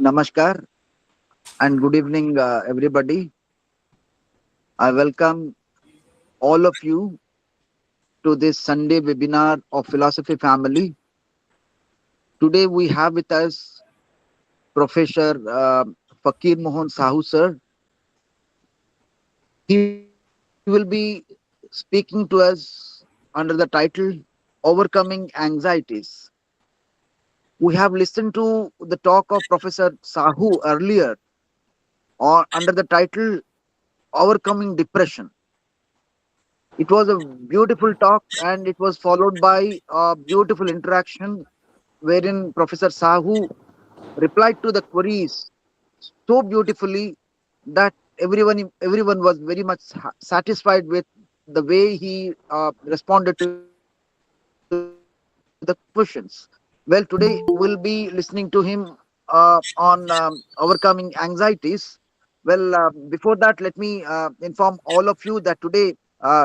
Namaskar and good evening, everybody. I welcome all of you to this Sunday webinar of Philosophy Family. Today we have with us Professor Fakir Mohan Sahoo sir. He will be speaking to us under the title Overcoming Anxieties. We have listened to the talk of Professor Sahu earlier or under the title Overcoming Depression. It was a beautiful talk and it was followed by a beautiful interaction wherein Professor Sahu replied to the queries so beautifully that everyone was very much satisfied with the way he responded to the questions. Well, today we'll be listening to him on overcoming anxieties. Before that, let me inform all of you that today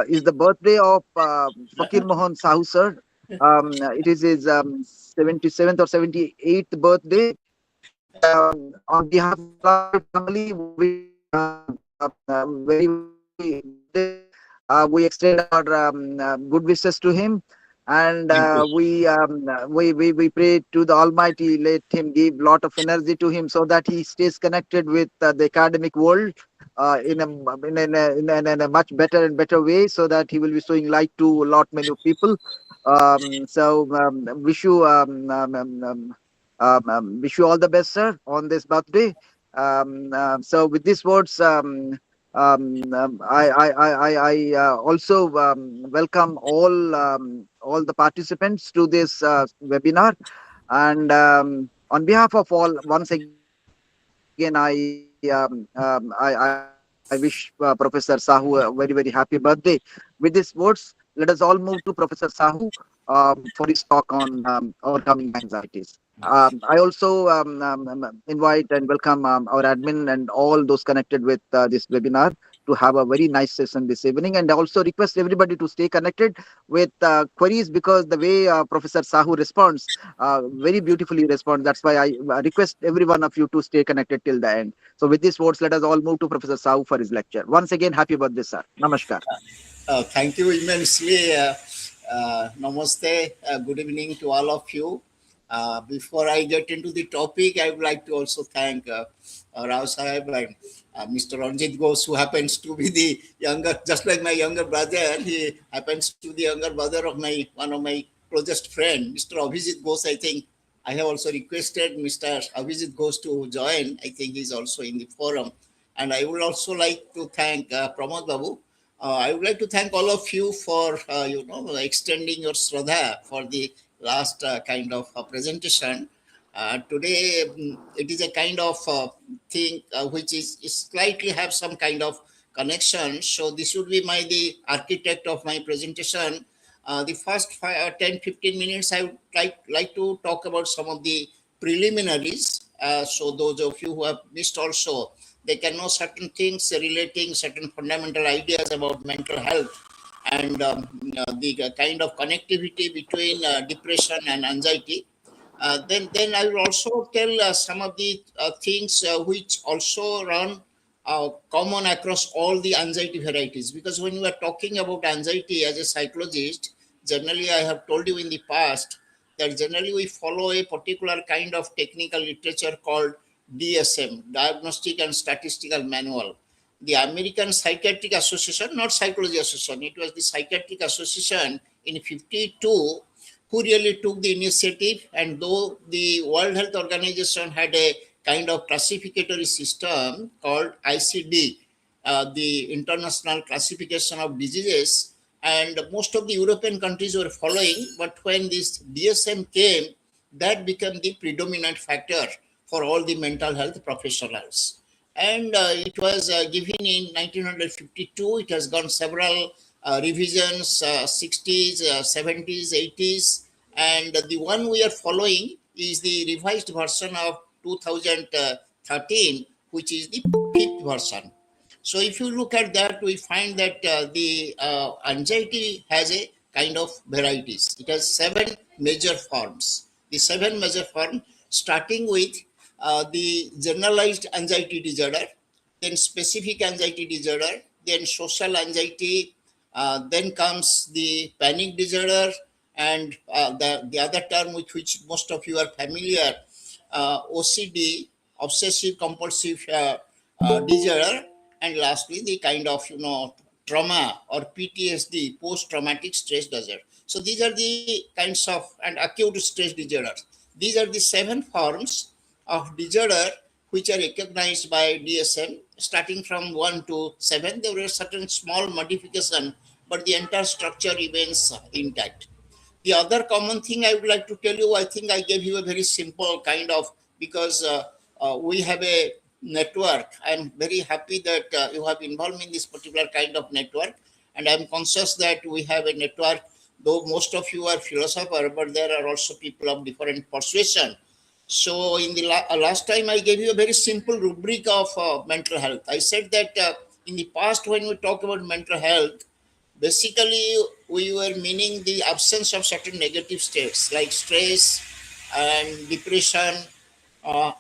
is the birthday of Fakir Mohan Sahu sir. It is his 77th or 78th birthday, and on behalf of Philosophy Family, we wish him very birthday. We extend our good wishes to him, and Thank you. we pray to the Almighty, let him give lot of energy to him so that he stays connected with the academic world in a much better and better way, so that he will be showing light to a lot many people. Wish you wish you all the best, sir, on this birthday. So with these words, I also welcome all the participants to this webinar, and on behalf of all, once again, I wish Professor Sahu a very very happy birthday. With these words, let us all move to Professor Sahu for his talk on overcoming anxieties. I also invite and welcome our admin and all those connected with this webinar to have a very nice session this evening, and I also request everybody to stay connected with queries, because the way Professor Sahu responds, very beautifully responds. That's why I request every one of you to stay connected till the end. So with these words, let us all move to Professor Sahu for his lecture. Once again, happy birthday, sir. Namaskar. Thank you immensely. Namaste. Good evening to all of you. Before I get into the topic, I would like to also thank Rao Sahib and Mr. Ranjit Ghosh, who happens to be the younger, just like my younger brother. He happens to be the younger brother of one of my closest friend, Mr. Abhijit Ghosh. I think I have also requested Mr. Abhijit Ghosh to join. I think he's also in the forum. And I would also like to thank Pramod Babu. I would like to thank all of you for extending your shraddha for the last kind of presentation. Today it is a kind of thing which is slightly have some kind of connection. So this would be the architect of my presentation. The first 10-15 minutes I would like to talk about some of the preliminaries. So those of you who have missed also, they can know certain things relating certain fundamental ideas about mental health and the kind of connectivity between depression and anxiety. Then I will also tell some of the things which also run common across all the anxiety varieties. Because when we are talking about anxiety as a psychologist, generally I have told you in the past that generally we follow a particular kind of technical literature called DSM, Diagnostic and Statistical Manual. The American Psychiatric Association, not Psychology Association, it was the Psychiatric Association in 52 who really took the initiative. And though the World Health Organization had a kind of classificatory system called ICD, the International Classification of Diseases, and most of the European countries were following, but when this DSM came, that became the predominant factor for all the mental health professionals. And it was given in 1952. It has gone several revisions, 60s, 70s, 80s, and the one we are following is the revised version of 2013, which is the fifth version. So if you look at that, we find that the anxiety has a kind of varieties. It has 7 major forms. The 7 major forms, starting with the generalized anxiety disorder, then specific anxiety disorder, then social anxiety, then comes the panic disorder, and the other term with which most of you are familiar, OCD, obsessive compulsive disorder, and lastly the kind of trauma or PTSD, post traumatic stress disorder. So these are the kinds of and acute stress disorders. These are the 7 forms of disorder which are recognized by DSM. Starting from 1 to 7, there were certain small modification, but the entire structure remains intact. The other common thing I would like to tell you, I think I gave you a very simple kind of, because we have a network. I'm very happy that you have involved in this particular kind of network, and I'm conscious that we have a network. Though most of you are philosopher, but there are also people of different persuasion. So in the last time, I gave you a very simple rubric of mental health. I said that in the past, when we talk about mental health, basically we were meaning the absence of certain negative states like stress and depression,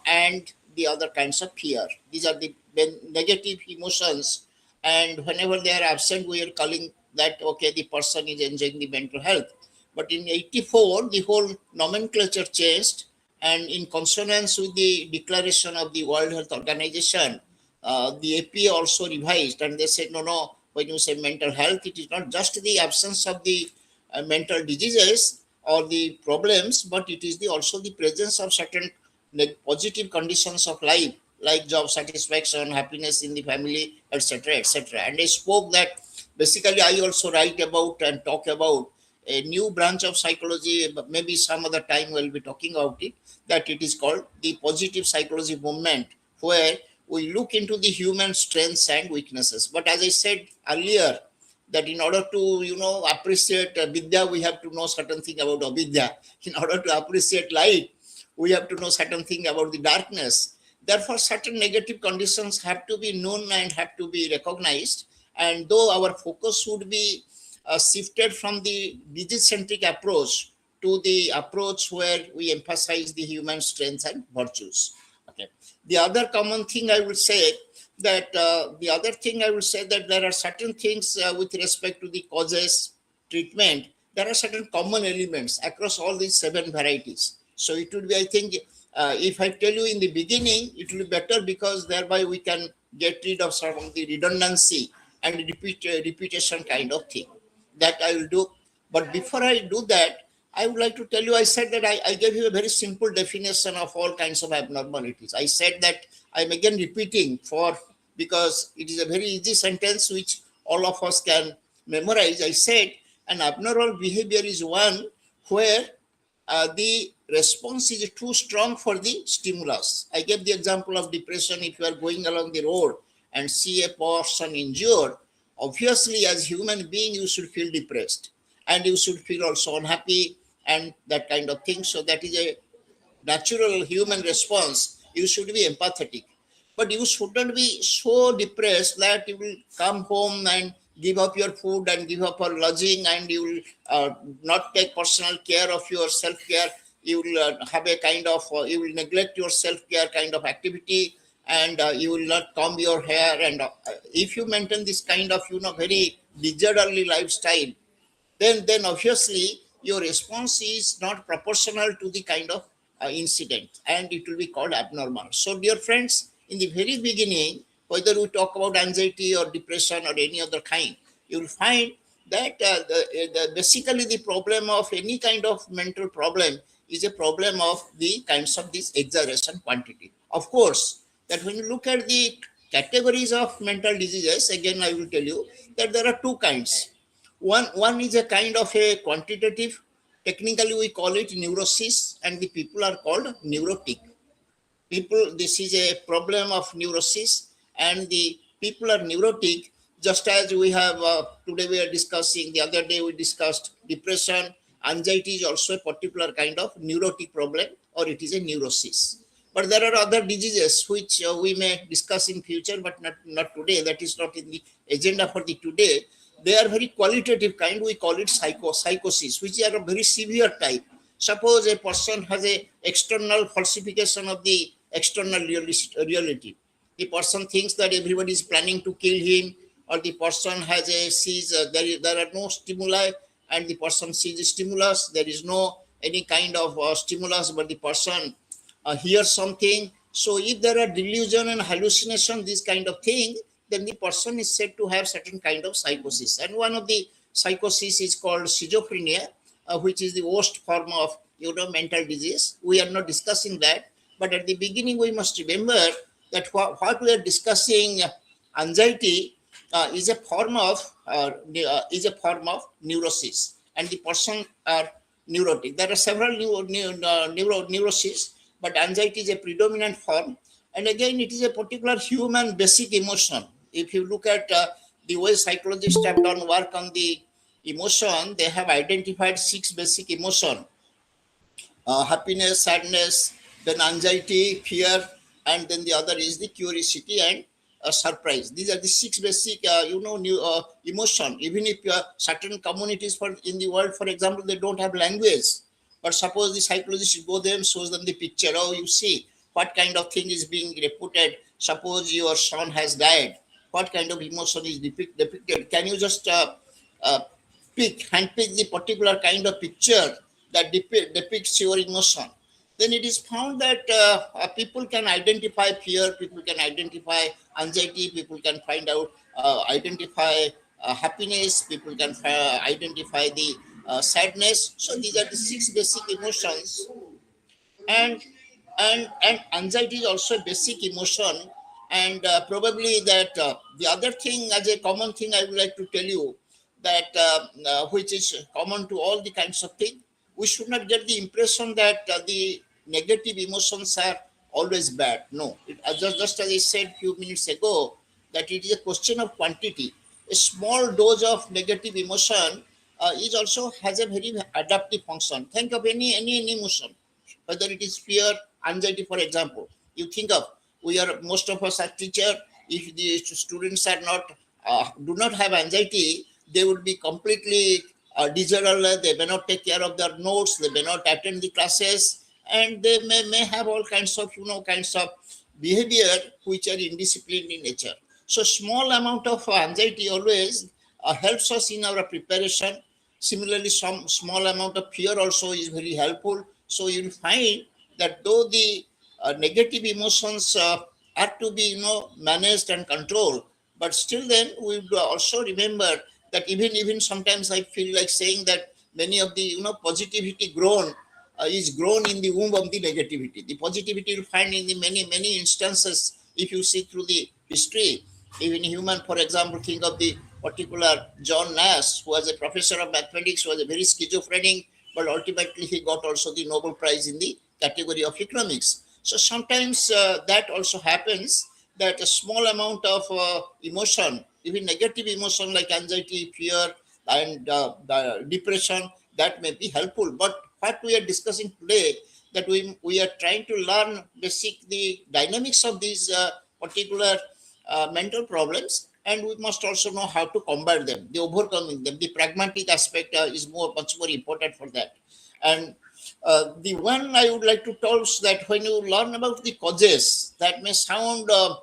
and the other kinds of fear. These are the negative emotions, and whenever they are absent, we are calling that okay, the person is enjoying the mental health. But in 84, the whole nomenclature changed, and in consonance with the declaration of the World Health Organization, the APA also revised, and they said, no, no, when you say mental health, it is not just the absence of the mental diseases or the problems, but it is the also the presence of certain positive conditions of life, like job satisfaction, happiness in the family, etc., etc. And I spoke that basically I also write about and talk about a new branch of psychology, but maybe some other time we'll be talking about it, that it is called the positive psychology movement, where we look into the human strengths and weaknesses. But as I said earlier, that in order to appreciate vidya, we have to know certain thing about avidya. In order to appreciate light, we have to know certain thing about the darkness. Therefore, certain negative conditions have to be known and have to be recognized. And though our focus would be shifted from the disease centric approach to the approach where we emphasize the human strengths and virtues. Okay. The other common thing I will say that the other thing I will say that there are certain things with respect to the causes, treatment. There are certain common elements across all these 7 varieties. So it would be, I think, if I tell you in the beginning, it will be better, because thereby we can get rid of some of the redundancy and repetition kind of thing. That I will do. But before I do that, I would like to tell you, I said that I gave you a very simple definition of all kinds of abnormalities. I said that I'm again repeating for, because it is a very easy sentence which all of us can memorize. I said an abnormal behavior is one where the response is too strong for the stimulus. I gave the example of depression. If you are going along the road and see a person injured, obviously as human being you should feel depressed, and you should feel also unhappy and that kind of thing. So that is a natural human response. You should be empathetic, but you shouldn't be so depressed that you will come home and give up your food and give up your lodging, and you will not take personal care of your self-care. You will have a kind of you will neglect your self-care kind of activity, and you will not comb your hair. And if you maintain this kind of very disorderly lifestyle, then obviously your response is not proportional to the kind of incident, and it will be called abnormal. So dear friends, in the very beginning, whether we talk about anxiety or depression or any other kind, you will find that basically the problem of any kind of mental problem is a problem of the kinds of this exaggeration quantity. Of course, that when you look at the categories of mental diseases, again I will tell you that there are 2 kinds. One is a kind of a quantitative. Technically, we call it neurosis, and the people are called neurotic. People, this is a problem of neurosis, and the people are neurotic. Just as we have today, we are discussing. The other day, we discussed depression. Anxiety is also a particular kind of neurotic problem, or it is a neurosis. But there are other diseases which we may discuss in future, but not today. That is not in the agenda for the today. They are very qualitative kind. We call it psychosis, which are a very severe type. Suppose a person has a external falsification of the external reality. The person thinks that everybody is planning to kill him, or the person has a sees there are no stimuli, and the person sees the stimulus. There is no any kind of stimulus, but the person hears something. So if there are delusion and hallucination, this kind of thing, then the person is said to have certain kind of psychosis. And one of the psychosis is called schizophrenia, which is the worst form of mental disease. We are not discussing that, but at the beginning we must remember that what we are discussing, anxiety, is a form of neurosis, and the person are neurotic. There are several neuroses, but anxiety is a predominant form. And again, it is a particular human basic emotion. If you look at the way psychologists have done work on the emotion, they have identified 6 basic emotion: happiness, sadness, then anxiety, fear, and then the other is the curiosity and surprise. These are the 6 basic, new emotion. Even if certain communities in the world, for example, they don't have language, but suppose the psychologist go there and shows them the picture. Oh, you see what kind of thing is being reported. Suppose your son has died. What kind of emotion is depicted? Can you just uh, handpick the particular kind of picture that depicts your emotion? Then it is found that people can identify fear, people can identify anxiety, people can find out, identify happiness, people can identify the sadness. So these are the 6 basic emotions. And and and anxiety is also a basic emotion. And probably that the other thing, as a common thing, I would like to tell you that which is common to all the kinds of thing, we should not get the impression that the negative emotions are always bad. No, just as I said few minutes ago, that it is a question of quantity. A small dose of negative emotion is also has a very adaptive function. Think of any emotion, whether it is fear, anxiety, for example. You think of, we are, most of us are teacher. If the students are not do not have anxiety, they would be completely disorderly. They may not take care of their notes, they may not attend the classes, and they may have all kinds of kinds of behavior which are indisciplined in nature. So small amount of anxiety always helps us in our preparation. Similarly, some small amount of fear also is very helpful. So you'll find that though the negative emotions are to be managed and controlled, but still then we would also remember that even sometimes I feel like saying that many of the positivity is grown in the womb of the negativity. The positivity you'll find in the many instances. If you see through the history, even human, for example, think of the particular John Nash, who was a professor of mathematics, who was a very schizophrenic, but ultimately he got also the Nobel Prize in the category of economics. So sometimes that also happens, that a small amount of emotion, even negative emotion like anxiety, fear, and the depression, that may be helpful. But what we are discussing today, that we are trying to learn the dynamics of these particular mental problems, and we must also know how to combat them, the overcoming them. The pragmatic aspect is much more important for that. And the one I would like to tell is that when you learn about the causes, that may sound a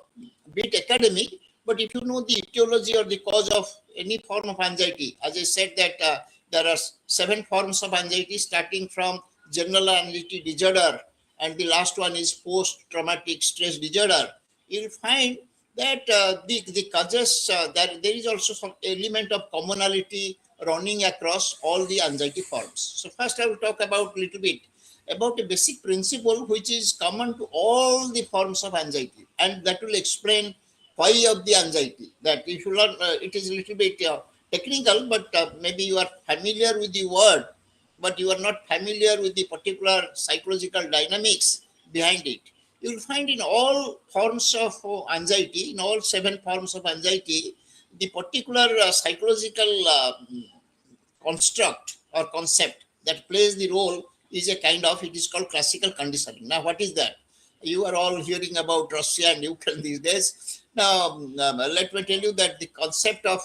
bit academic, but if you know the etiology or the cause of any form of anxiety, as I said that there are 7 forms of anxiety, starting from general anxiety disorder, and the last one is post-traumatic stress disorder. You'll find that the causes, that there is also some element of commonality running across all the anxiety forms. So first I will talk about little bit about a basic principle which is common to all the forms of anxiety, and that will explain why of the anxiety. That if you learn, it is a little bit technical, but maybe you are familiar with the word, but you are not familiar with the particular psychological dynamics behind it. You will find in all forms of anxiety, in all 7 forms of anxiety, the particular psychological construct or concept that plays the role is a kind of, it is called classical conditioning. Now, what is that? You are all hearing about Russia and Ukraine these days. Now, let me tell you that the concept of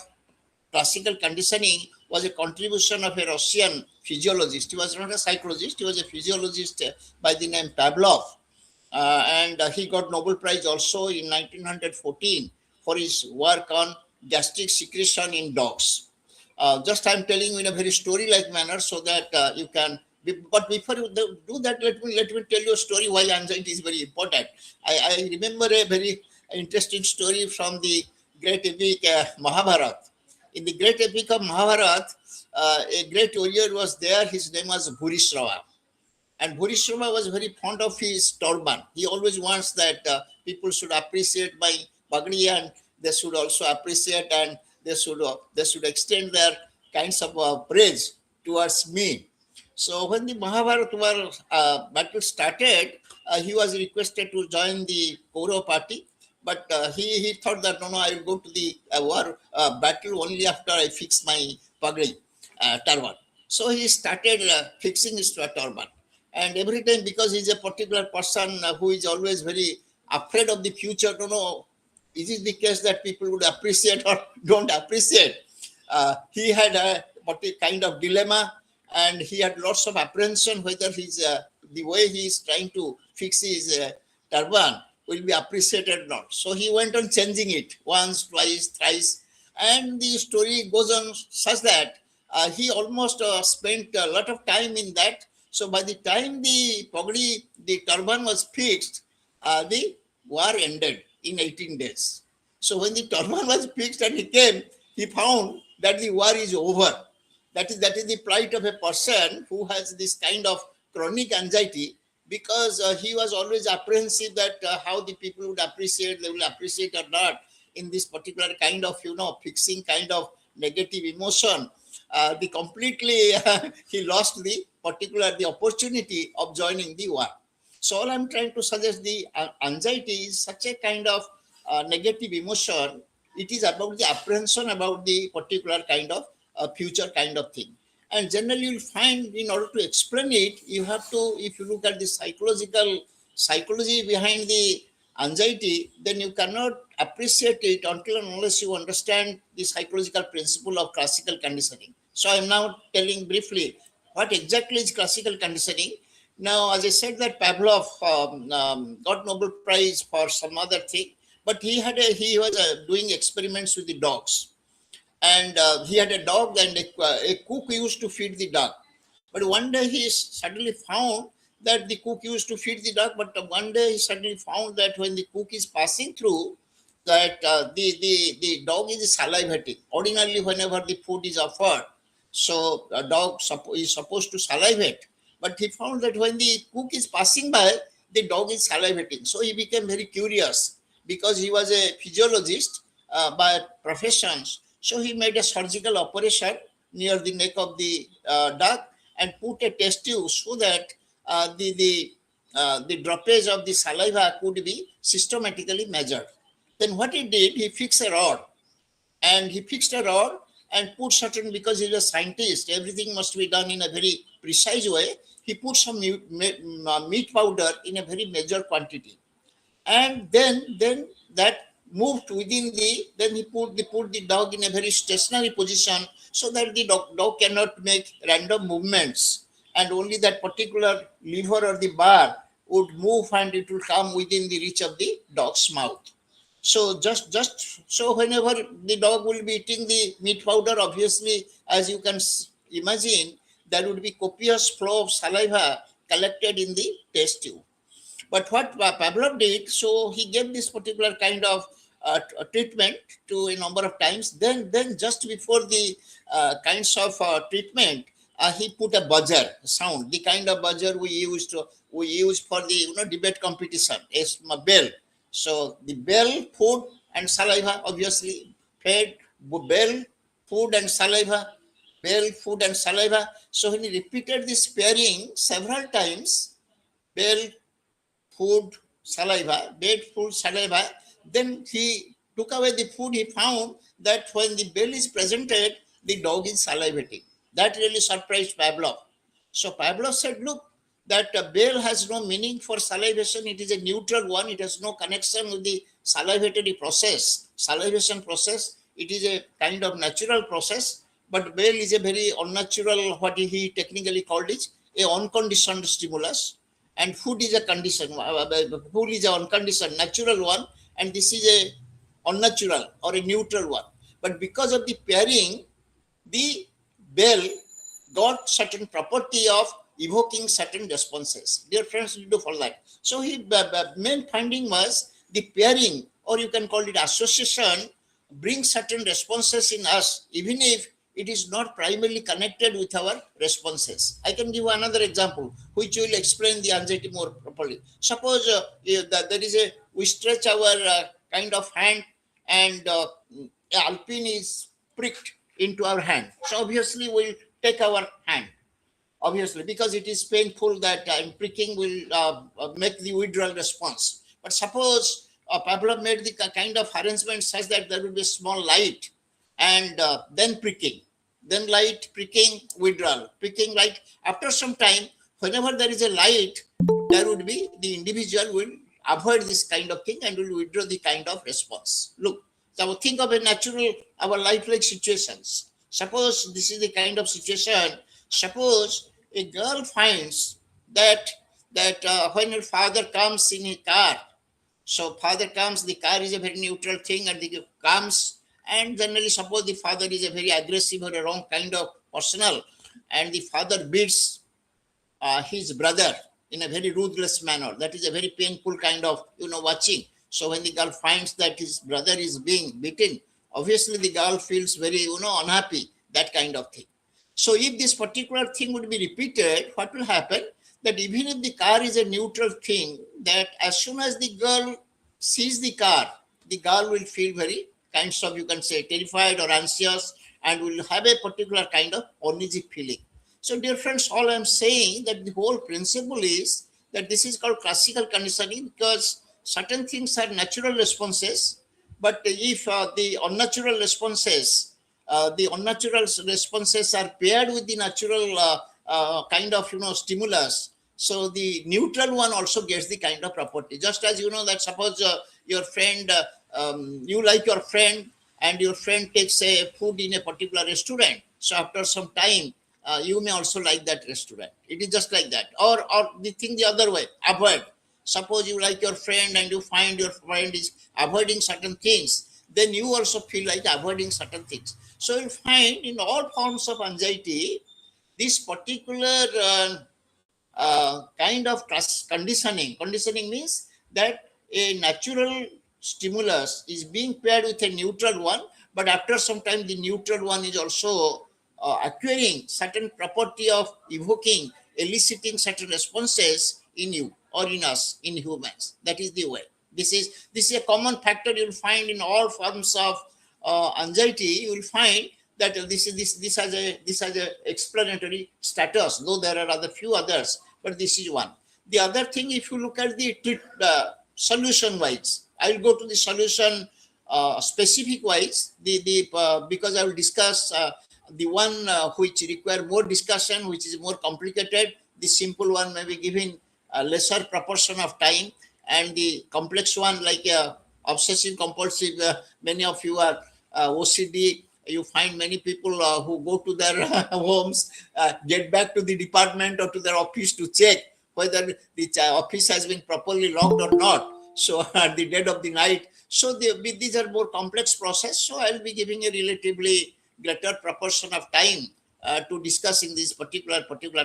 classical conditioning was a contribution of a Russian physiologist. He was not a psychologist, he was a physiologist by the name Pavlov. and he got Nobel Prize also in 1914 for his work on gastric secretion in dogs. Just I'm telling you in a very story-like manner so that you can. But before you do that, let me tell you a story why anxiety is very important. I remember a very interesting story from the great epic Mahabharata. In the great epic of Mahabharata, a great warrior was there. His name was Bhurishrava, and Bhurishrava was very fond of his turban. He always wants that people should appreciate my pagdi, and they should also appreciate, and they should extend their kinds of praise towards me. So when the Mahabharata battle started, he was requested to join the Kaurav party, but he thought that no, I will go to the war battle only after I fix my pagdi, turban. So he started fixing his turban, and every time, because he's a particular person who is always very afraid of the future, to know is it the case that people would appreciate or don't appreciate. He had a kind of dilemma, and he had lots of apprehension whether the way he is trying to fix his turban will be appreciated or not. So he went on changing it once, twice, thrice, and the story goes on such that he almost spent a lot of time in that. So by the time the turban was fixed, the war ended in 18 days. So when the turban was fixed and he came, he found that the war is over. That is the plight of a person who has this kind of chronic anxiety, because he was always apprehensive that how the people would appreciate, they will appreciate or not in this particular kind of fixing kind of negative emotion. The completely he lost the opportunity of joining the war. So all I'm trying to suggest, the anxiety is such a kind of negative emotion. It is about the apprehension about the particular kind of future kind of thing. And generally you'll find, in order to explain it, you have to, if you look at the psychology behind the anxiety, then you cannot appreciate it until and unless you understand the psychological principle of classical conditioning. So I'm now telling briefly what exactly is classical conditioning. Now, as I said, that Pavlov got Nobel Prize for some other thing, but he was doing experiments with the dogs, and he had a dog, and a cook used to feed the dog. But one day he suddenly found that the cook used to feed the dog, but one day he suddenly found that when the cook is passing through, that the dog is salivating. Ordinarily, whenever the food is offered, so a dog is supposed to salivate. But he found that when the cook is passing by, the dog is salivating. So he became very curious, because he was a physiologist by profession. So he made a surgical operation near the neck of the duck and put a test tube so that the droppage of the saliva could be systematically measured. Then what he did, he fixed a rod, and put certain, because he's a scientist, everything must be done in a very precise way. He put some meat powder in a very major quantity, and then that moved within the, then he put the dog in a very stationary position so that the dog cannot make random movements, and only that particular lever or the bar would move, and it will come within the reach of the dog's mouth. So just so whenever the dog will be eating the meat powder, obviously, as you can imagine, there would be copious flow of saliva collected in the test tube. But what Pavlov did, so he gave this particular kind of treatment to a number of times. Then just before the kinds of treatment, he put a buzzer sound, the kind of buzzer we use for the debate competition, a bell. So the bell, food, and saliva, obviously fed bell, food, and saliva, bell, food, and saliva. So when he repeated this pairing several times, bell, food, saliva, bed, food, saliva. Then he took away the food. He found that when the bell is presented, the dog is salivating. That really surprised Pavlov. So Pavlov said, look, that bell has no meaning for salivation. It is a neutral one. It has no connection with the salivatory process, salivation process. It is a kind of natural process. But bell is a very unnatural, what he technically called it, a unconditioned stimulus. and food is a condition, food is a unconditioned natural one, and this is a unnatural or a neutral one. But because of the pairing, the bell got certain property of evoking certain responses. Dear friends, you do follow that. So he main finding was the pairing, or you can call it association, brings certain responses in us, even if it is not primarily connected with our responses. I can give another example, which will explain the anxiety more properly. Suppose there is a we stretch our kind of hand, and alpine is pricked into our hand. So obviously we'll take our hand, obviously, because it is painful, that pricking will make the withdrawal response. But suppose Pavlov made the kind of arrangement such that there will be a small light, and then pricking, then light, pricking, withdrawal, pricking, light. After some time, whenever there is a light, there would be the individual will avoid this kind of thing and will withdraw the kind of response. Look, so think of a natural, our lifelike situations. Suppose this is the kind of situation. Suppose a girl finds that when her father comes in a car, so father comes, the car is a very neutral thing, and the comes, and generally suppose the father is a very aggressive or a wrong kind of personal, and the father beats his brother in a very ruthless manner. That is a very painful kind of watching. So when the girl finds that his brother is being beaten, obviously the girl feels very unhappy, that kind of thing. So if this particular thing would be repeated, what will happen? That even if the car is a neutral thing, that as soon as the girl sees the girl will feel very kinds of, you can say, terrified or anxious, and will have a particular kind of uneasy feeling. So dear friends, all I'm saying that the whole principle is that this is called classical conditioning, because certain things are natural responses, but if the unnatural responses, are paired with the natural kind of stimulus, so the neutral one also gets the kind of property. Just as that suppose your friend, you like your friend, and your friend takes a food in a particular restaurant, so after some time you may also like that restaurant. It is just like that. Or the thing the other way, avoid. Suppose you like your friend and you find your friend is avoiding certain things, then you also feel like avoiding certain things. So you find in all forms of anxiety, this particular kind of conditioning means that a natural stimulus is being paired with a neutral one, but after some time the neutral one is also acquiring certain property of evoking, eliciting certain responses in you or in us, in humans. That is the way. This is a common factor you'll find in all forms of anxiety. You will find that this has a explanatory status, though there are other few others, but this is one. The other thing, if you look at the solution wise, I'll go to the solution specific wise, because I will discuss the one which require more discussion, which is more complicated. The simple one may be given a lesser proportion of time, and the complex one, like obsessive compulsive, many of you are OCD. You find many people who go to their homes, get back to the department or to their office to check whether the office has been properly locked or not. So at the dead of the night. So these are more complex process. So I'll be giving a relatively greater proportion of time to discussing these particular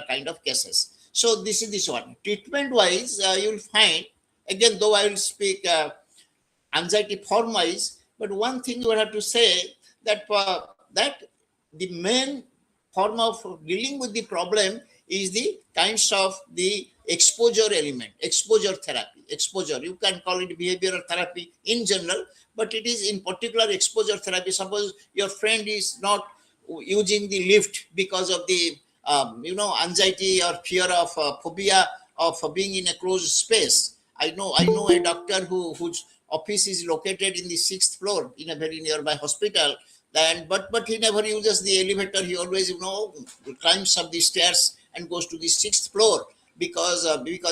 kind of cases. So this is this one. Treatment wise, you'll find, again, though I will speak anxiety form wise, but one thing you will have to say that that the main form of dealing with the problem is the kinds of the exposure element, exposure therapy. Exposure, you can call it behavioral therapy in general, but it is in particular exposure therapy. Suppose your friend is not using the lift because of the anxiety or fear of phobia of being in a closed space. I know a doctor whose office is located in the 6th floor in a very nearby hospital, and but he never uses the elevator. He always climbs up the stairs and goes to the 6th floor, because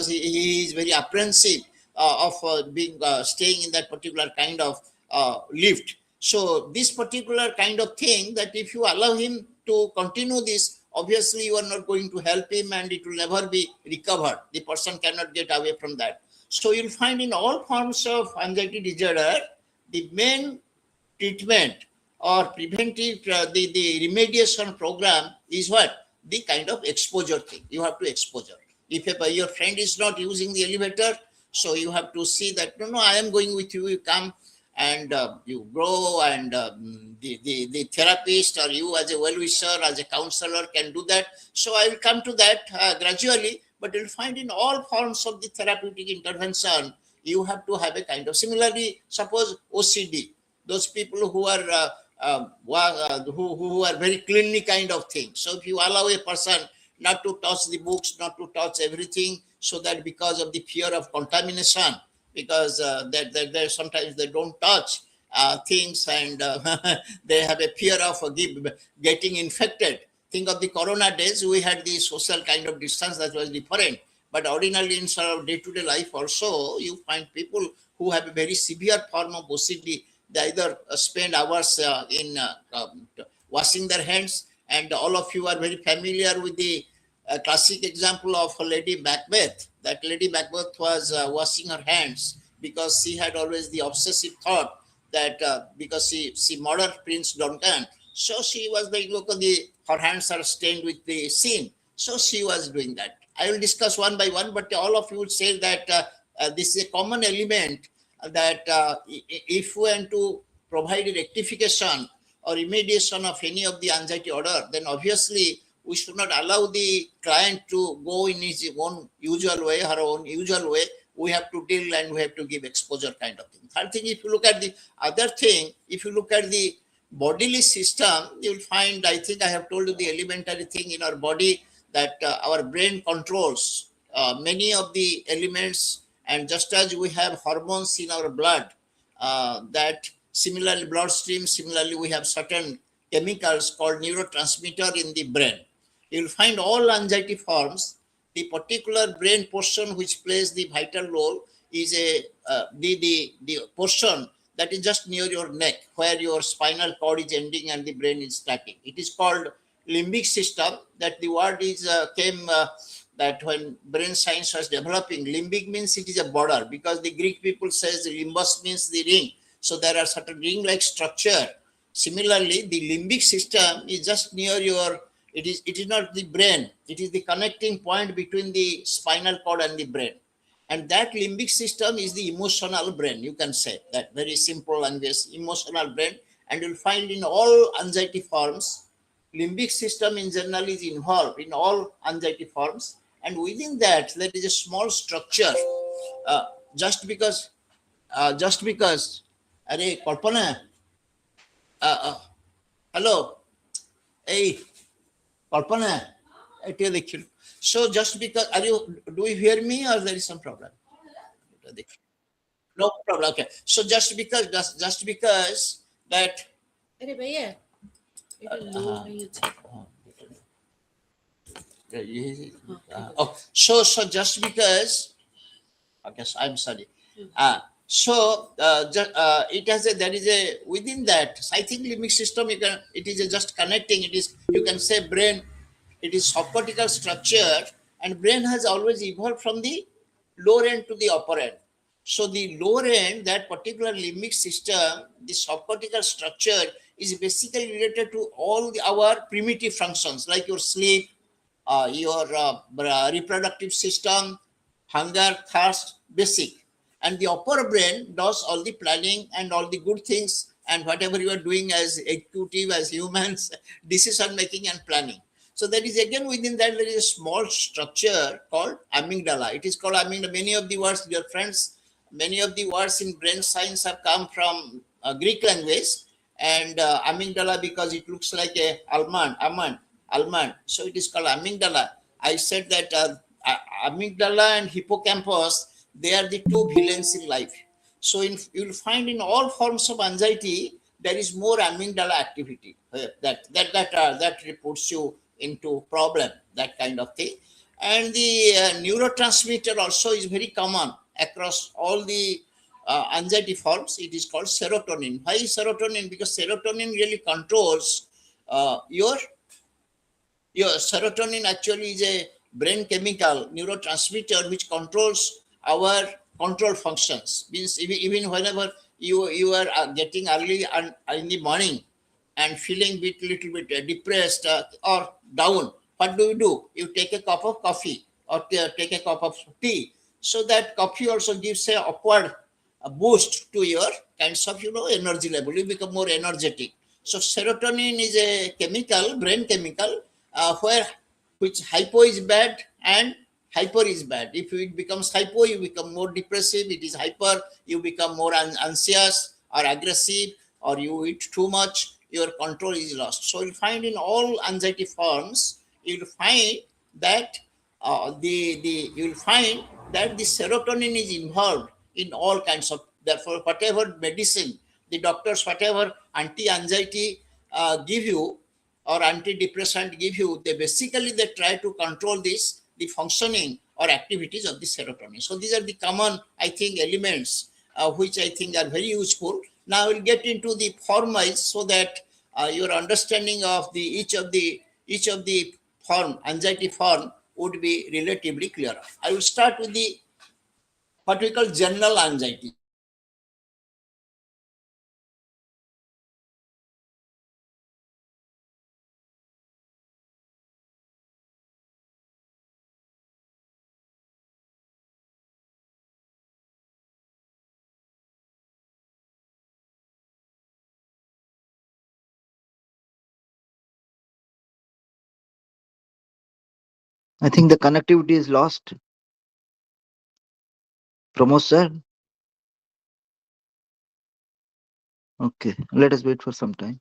he is very apprehensive of being staying in that particular kind of lift. So this particular kind of thing, that if you allow him to continue this obviously you are not going to help him and it will never be recovered. The person cannot get away from that. So you'll find in all forms of anxiety disorder, the main treatment or preventive, the remediation program is what? The kind of exposure thing. You have to exposure. If your friend is not using the elevator, so you have to see that, no, I am going with you, you come and you grow, and the therapist or you as a well-wisher, as a counselor can do that. So I will come to that gradually, but you'll find in all forms of the therapeutic intervention, you have to have a kind of, similarly, suppose OCD, those people who are who are very cleanly kind of thing. So if you allow a person not to touch the books, not to touch everything, so that because of the fear of contamination, because that sometimes they don't touch things, and they have a fear of getting infected. Think of the corona days, we had the social kind of distance that was different. But ordinarily in sort of day-to-day life also, you find people who have a very severe form of OCD. They either spend hours in washing their hands, and all of you are very familiar with the classic example of Lady Macbeth. That Lady Macbeth was washing her hands because she had always the obsessive thought that because she murdered Prince Duncan, so she was like, look, her hands are stained with the sin. So she was doing that. I will discuss one by one, but all of you would say that this is a common element, that if we want to provide a rectification or remediation of any of the anxiety order, then obviously we should not allow the client to go in his own usual way, her own usual way. We have to deal and we have to give exposure kind of thing. Third thing, if you look at the other thing, if you look at the bodily system, you will find, I think I have told you the elementary thing in our body, that our brain controls many of the elements, and just as we have hormones in our blood, that similarly bloodstream, similarly we have certain chemicals called neurotransmitter in the brain. You'll find all anxiety forms, the particular brain portion which plays the vital role is the portion that is just near your neck, where your spinal cord is ending and the brain is starting. It is called limbic system. That the word is came that when brain science was developing, limbic means it is a border, because the Greek people says limbus means the ring. So there are certain ring-like structure. Similarly, the limbic system is just near your, it is not the brain, it is the connecting point between the spinal cord and the brain. And that limbic system is the emotional brain. You can say that, very simple language, emotional brain. And you'll find in all anxiety forms, limbic system in general is involved in all anxiety forms. And within that, there is a small structure. Uh, just because, Are Kalpana, hello, hey, Kalpana, so just because, do you hear me or there is some problem? No problem. Okay. So just because that. अरे भैया এটা লো Uh, হয়ে গেছে so just because, okay, so I'm sorry. It has a, there is a, within that, so I think limbic system, you can, it is a just connecting, it is, you can say brain, it is subcortical structure, and brain has always evolved from the lower end to the upper end. So the lower end, that particular limbic system, the subcortical structure is basically related to all our primitive functions, like your sleep, your reproductive system, hunger, thirst, basic. And the upper brain does all the planning and all the good things, and whatever you are doing as executive, as humans, decision making and planning. So there is, again, within that, there is a small structure called amygdala. It is called amygdala. Many of the words, dear friends, many of the words in brain science have come from Greek language, and amygdala, because it looks like a almond. So it is called amygdala. I said that amygdala and hippocampus, they are the two villains in life. So you'll find in all forms of anxiety, there is more amygdala activity that reports you into problem, that kind of thing. And the neurotransmitter also is very common across all the anxiety forms. It is called serotonin. Why serotonin? Because serotonin really controls your Your serotonin actually is a brain chemical neurotransmitter which controls our control functions. Means even whenever you are getting early and in the morning and feeling little bit depressed or down, what do? You take a cup of coffee or take a cup of tea. So that coffee also gives a upward boost to your kinds of energy level. You become more energetic. So serotonin is a chemical, brain chemical, where which hypo is bad and hyper is bad. If it becomes hypo, you become more depressive. It is hyper, you become more anxious or aggressive, or you eat too much, your control is lost. So you'll find in all anxiety forms, you'll find that you'll find that the serotonin is involved in all kinds of. Therefore, whatever medicine the doctors, whatever anti-anxiety give you or antidepressant give you, they try to control this the functioning or activities of the serotonin. So these are the common, I think, elements which I think are very useful. Now we'll get into the formats so that your understanding of the each of the form, anxiety form, would be relatively clearer. I will start with the what we call general anxiety. I think the connectivity is lost. Pramod sir. Okay, let us wait for some time.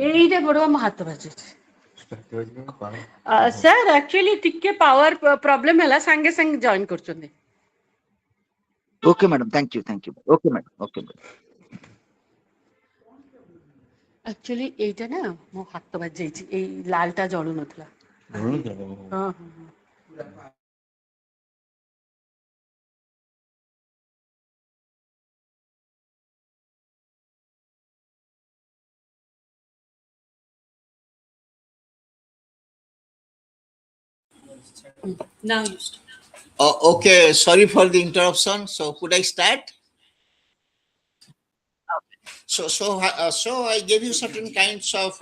ଏଇଟା ବଡ ମୋ ହାତ ବାଜୁଛି sir actually ଟିକେ power problem ହେଲା ସାଙ୍ଗେ ସାଙ୍ଗେ join କରୁଛନ୍ତି Okay, madam. Thank you. Thank you. Okay, madam. Okay, madam. Actually ଏଇଟା ନା ମୋ ହାତ ବାଜି ଯାଇଛି ଏଇ ଲାଲଟା ଜଳୁ ନଥିଲା ହଁ ହଁ now you start. Okay, sorry for the interruption. So could I start? So I gave you certain kinds of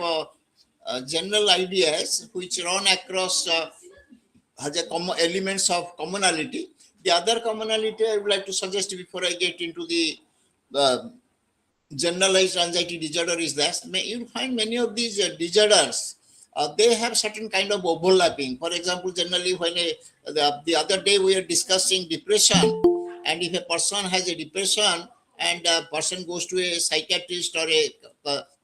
general ideas which run across has a common elements of commonality. The other commonality I would like to suggest before I get into the uh, generalized anxiety disorder is that you'll find many of these disorders, they have certain kind of overlapping. For example, generally when the other day we were discussing depression, and if a person has a depression and a person goes to a psychiatrist or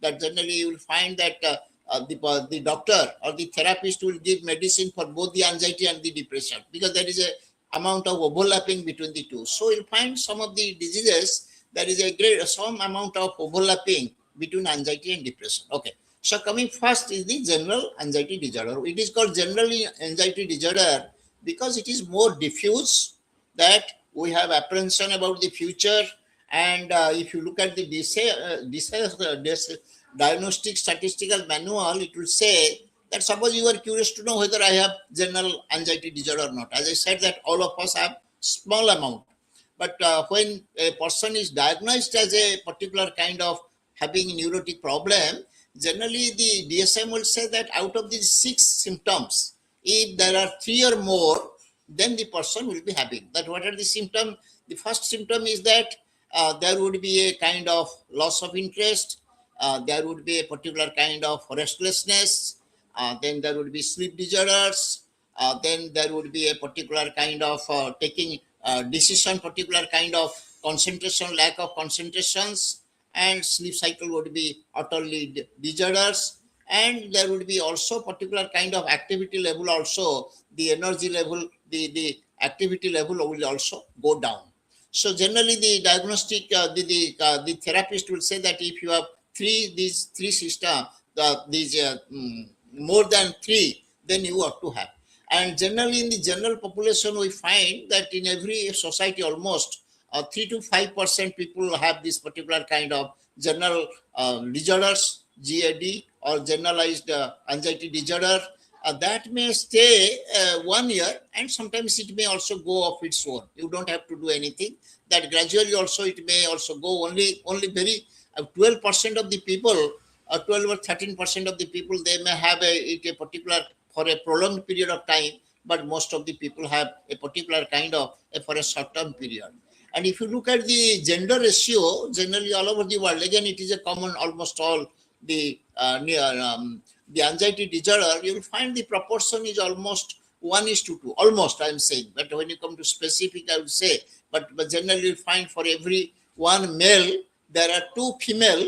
that generally you will find that the doctor or the therapist will give medicine for both the anxiety and the depression, because there is a amount of overlapping between the two. So you'll find some of the diseases, there is a great some amount of overlapping between anxiety and depression. Okay, so coming first is the general anxiety disorder. It is called general anxiety disorder because it is more diffuse, that we have apprehension about the future. And if you look at the diagnostic statistical manual, it will say that suppose you are curious to know whether I have general anxiety disorder or not. As I said, that all of us have small amount. But when a person is diagnosed as a particular kind of having neurotic problem, generally the DSM will say that out of these 6 symptoms, if there are 3 or more, then the person will be having that. What are the symptoms? The first symptom is that there would be a kind of loss of interest, there would be a particular kind of restlessness, then there would be sleep disorders, then there would be a particular kind of taking decision, particular kind of concentration, lack of concentrations, and sleep cycle would be utterly disorders, and there would be also particular kind of activity level also, the energy level, the activity level will also go down. So generally the diagnostic, the therapist will say that if you have these three system, more than three, then you ought to have. And generally in the general population, we find that in every society almost 3 to 5% people have this particular kind of general disorders, GAD, or generalized anxiety disorder. That may stay 1 year, and sometimes it may also go of its own. You don't have to do anything. That gradually also it may also go. Only very 12% of the people, 12 or 13% of the people, they may have a particular for a prolonged period of time, but most of the people have a particular kind of for a short term period. And if you look at the gender ratio, generally all over the world, again it is a common, almost all the the anxiety disorder, you will find the proportion is almost 1:2. Almost, I am saying, but when you come to specific, I would say, but generally you find for every one male there are two female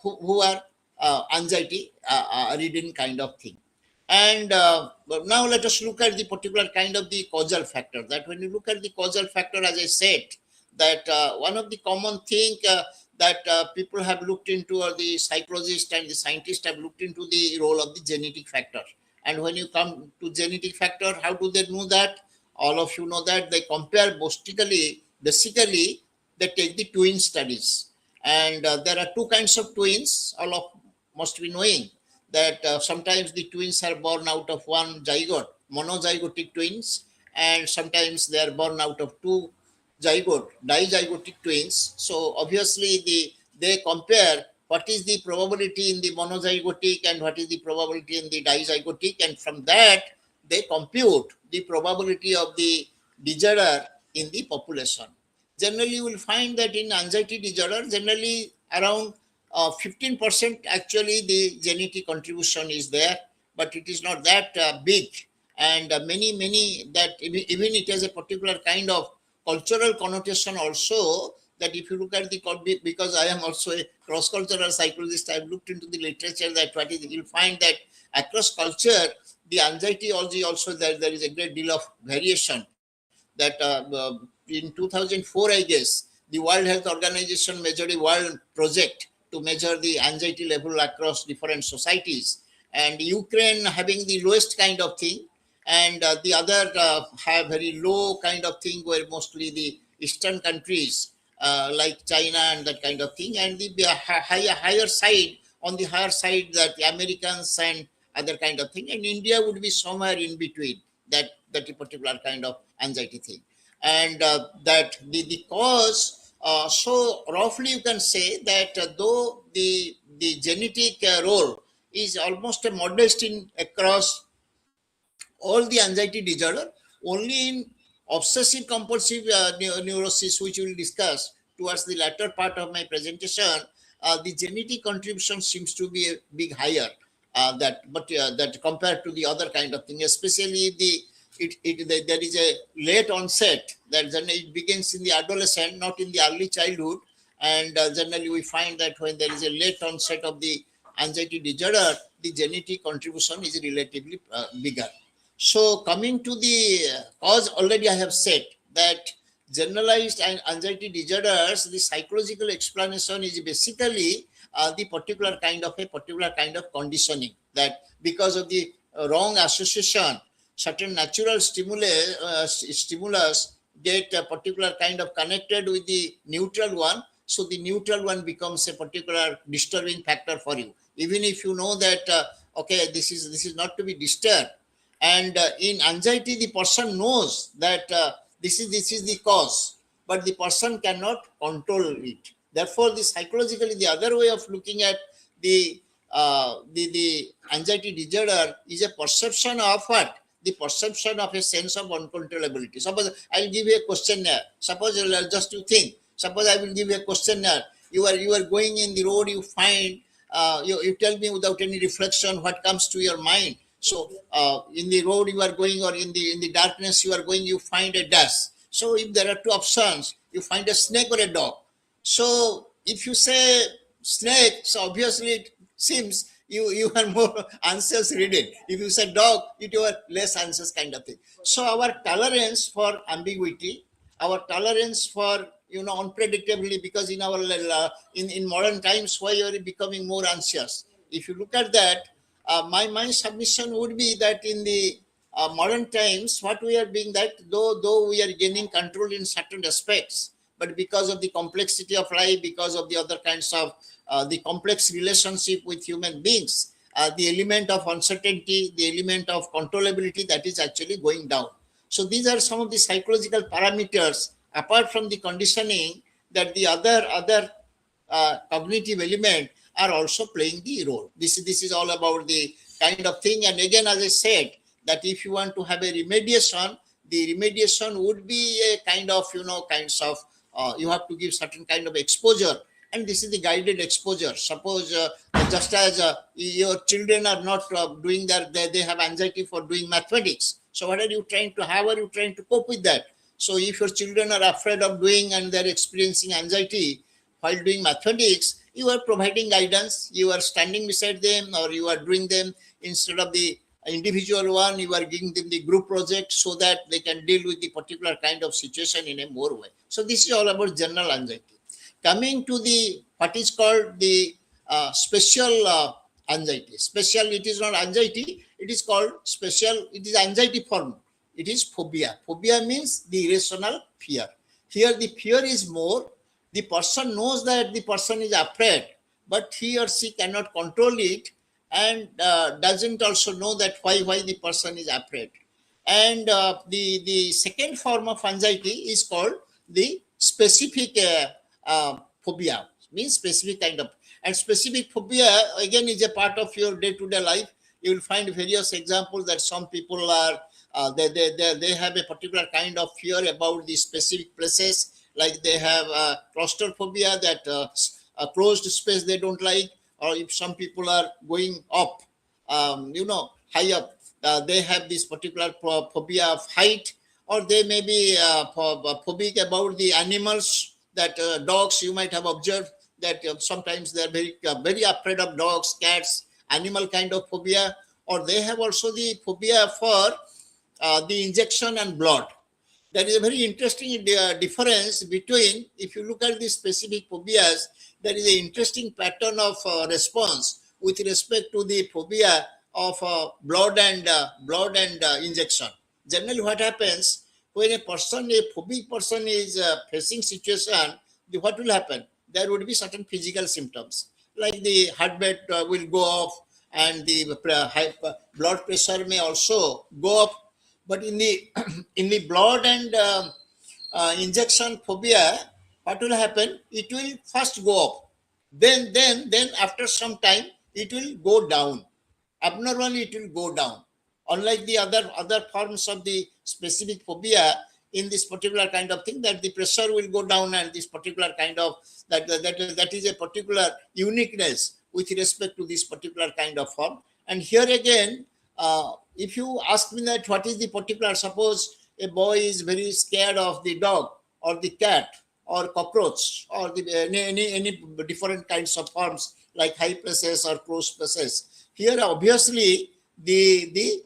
who are anxiety ridden kind of thing. And but now let us look at the particular kind of the causal factor. That when you look at the causal factor, as I said, that one of the common thing that people have looked into, or the psychologists and the scientists have looked into, the role of the genetic factor. And when you come to genetic factor, how do they know that? All of you know that they compare basically they take the twin studies. And there are two kinds of twins, all of must be knowing that sometimes the twins are born out of one zygote, monozygotic twins, and sometimes they are born out of two zygote, dizygotic twins. So obviously they compare what is the probability in the monozygotic and what is the probability in the dizygotic, and from that they compute the probability of the disorder in the population. Generally you will find that in anxiety disorder, generally around 15% actually the genetic contribution is there, but it is not that big. And many that even it has a particular kind of cultural connotation also, that if you look at the, because I am also a cross-cultural psychologist, I have looked into the literature, that what is, you'll find that across culture, the anxiety also there is a great deal of variation. That in 2004, I guess, the World Health Organization measured a world project to measure the anxiety level across different societies, and Ukraine having the lowest kind of thing, and the other have very low kind of thing, where mostly the eastern countries like China and that kind of thing, and the higher side, on the higher side, that the Americans and other kind of thing, and India would be somewhere in between that particular kind of anxiety thing. And that the cause, so roughly you can say that though the genetic role is almost a modest in across all the anxiety disorder, only in obsessive compulsive neurosis, which we will discuss towards the latter part of my presentation, the genetic contribution seems to be a big higher, that compared to the other kind of thing, especially there is a late onset, that then it begins in the adolescent, not in the early childhood. And generally we find that when there is a late onset of the anxiety disorder, the genetic contribution is relatively bigger. So coming to the cause, already I have said that generalized anxiety disorders, the psychological explanation is basically the particular kind of conditioning, that because of the wrong association, certain natural stimulus get a particular kind of connected with the neutral one. So the neutral one becomes a particular disturbing factor for you, even if you know that okay, this is not to be disturbed. And in anxiety, the person knows that this is the cause, but the person cannot control it. Therefore, the psychologically, the other way of looking at the the anxiety disorder is a perception of what? The perception of a sense of uncontrollability. Suppose I'll give you a questionnaire. Suppose just you think. Suppose I will give you a questionnaire. You are going in the road. You find you tell me without any reflection what comes to your mind. So in the road you are going, or in the darkness you are going, you find a dust. So if there are two options, you find a snake or a dog. So if you say snake, so obviously it seems you are more anxious reading. If you say dog, you are less anxious kind of thing. So our tolerance for ambiguity, our tolerance for unpredictability, because in our in modern times, why you are becoming more anxious. If you look at that, my submission would be that in the modern times, what we are being that though we are gaining control in certain aspects, but because of the complexity of life, because of the other kinds of the complex relationship with human beings, the element of uncertainty, the element of controllability, that is actually going down. So these are some of the psychological parameters apart from the conditioning, that the other cognitive element are also playing the role. This is all about the kind of thing. And again, as I said, that if you want to have a remediation, the remediation would be a kind of kinds of you have to give certain kind of exposure, and this is the guided exposure. Suppose just as your children are not doing that, they have anxiety for doing mathematics. So what are you trying to, how are you trying to cope with that? So if your children are afraid of doing and they're experiencing anxiety while doing mathematics, you are providing guidance, you are standing beside them, or you are doing them instead of the individual one, you are giving them the group project so that they can deal with the particular kind of situation in a more way. So this is all about general anxiety. Coming to the what is called the special anxiety. Special, it is not anxiety, it is called special, it is anxiety form. It is phobia. Phobia means the irrational fear. Here the fear is more, the person knows that the person is afraid, but he or she cannot control it, and doesn't also know that why the person is afraid. And the second form of anxiety is called the specific phobia, means specific kind of. And specific phobia again is a part of your day-to-day life. You will find various examples that some people are they have a particular kind of fear about the specific places, like they have claustrophobia, that a closed space they don't like. Or if some people are going up, high up, they have this particular phobia of height. Or they may be phobic about the animals, that dogs, you might have observed that sometimes they're very afraid of dogs, cats, animal kind of phobia. Or they have also the phobia for the injection and blood. There is a very interesting difference between, if you look at the specific phobias, there is an interesting pattern of response with respect to the phobia of blood and injection. Generally, what happens when a phobic person is facing situation, what will happen? There would be certain physical symptoms, like the heart rate will go off, and the blood pressure may also go up. But in the in the blood and injection phobia, what will happen? It will first go up, then after some time it will go down. Abnormally, it will go down. Unlike the other forms of the specific phobia, in this particular kind of thing, that the pressure will go down, and this particular kind of that is a particular uniqueness with respect to this particular kind of form. And here again, if you ask me that what is the particular, suppose a boy is very scared of the dog or the cat or cockroach or the any different kinds of forms like high places or closed places. Here obviously the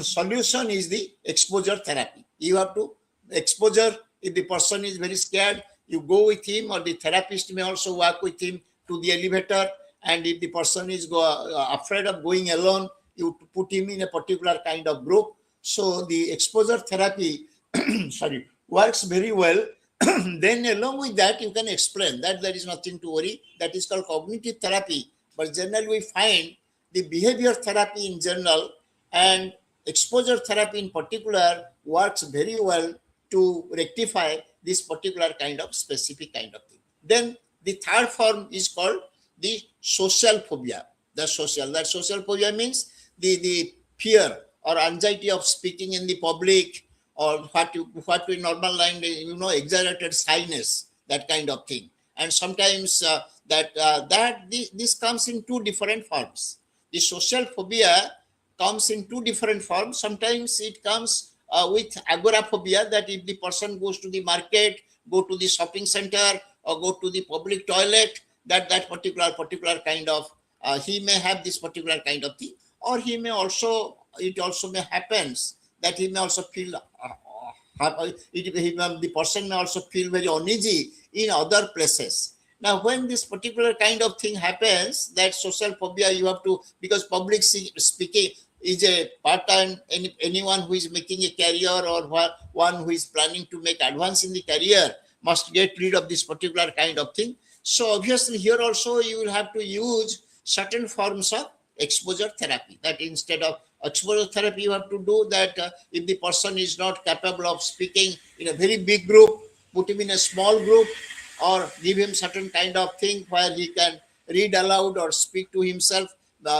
solution is the exposure therapy. You have to exposure. If the person is very scared, you go with him, or the therapist may also work with him to the elevator. And if the person is afraid of going alone, you put him in a particular kind of group. So the exposure therapy sorry, works very well. Then along with that, you can explain that there is nothing to worry. That is called cognitive therapy. But generally we find the behavior therapy in general and exposure therapy in particular works very well to rectify this particular kind of specific kind of thing. Then the third form is called the social phobia. That social phobia means the fear or anxiety of speaking in the public, or what we normal line, exaggerated shyness, that kind of thing. And sometimes this comes in two different forms. The social phobia comes in two different forms. Sometimes it comes with agoraphobia, that if the person goes to the market, go to the shopping center, or go to the public toilet, that particular kind of he may have this particular kind of thing, or he may also, it also may happens that he may also feel the person may also feel very uneasy in other places. Now, when this particular kind of thing happens, that social phobia, you have to, because public speaking is a part-time, anyone who is making a career or one who is planning to make advance in the career must get rid of this particular kind of thing. So obviously here also you will have to use certain forms of exposure therapy, that instead of exposure therapy you have to do that, if the person is not capable of speaking in a very big group, put him in a small group, or give him certain kind of thing where he can read aloud or speak to himself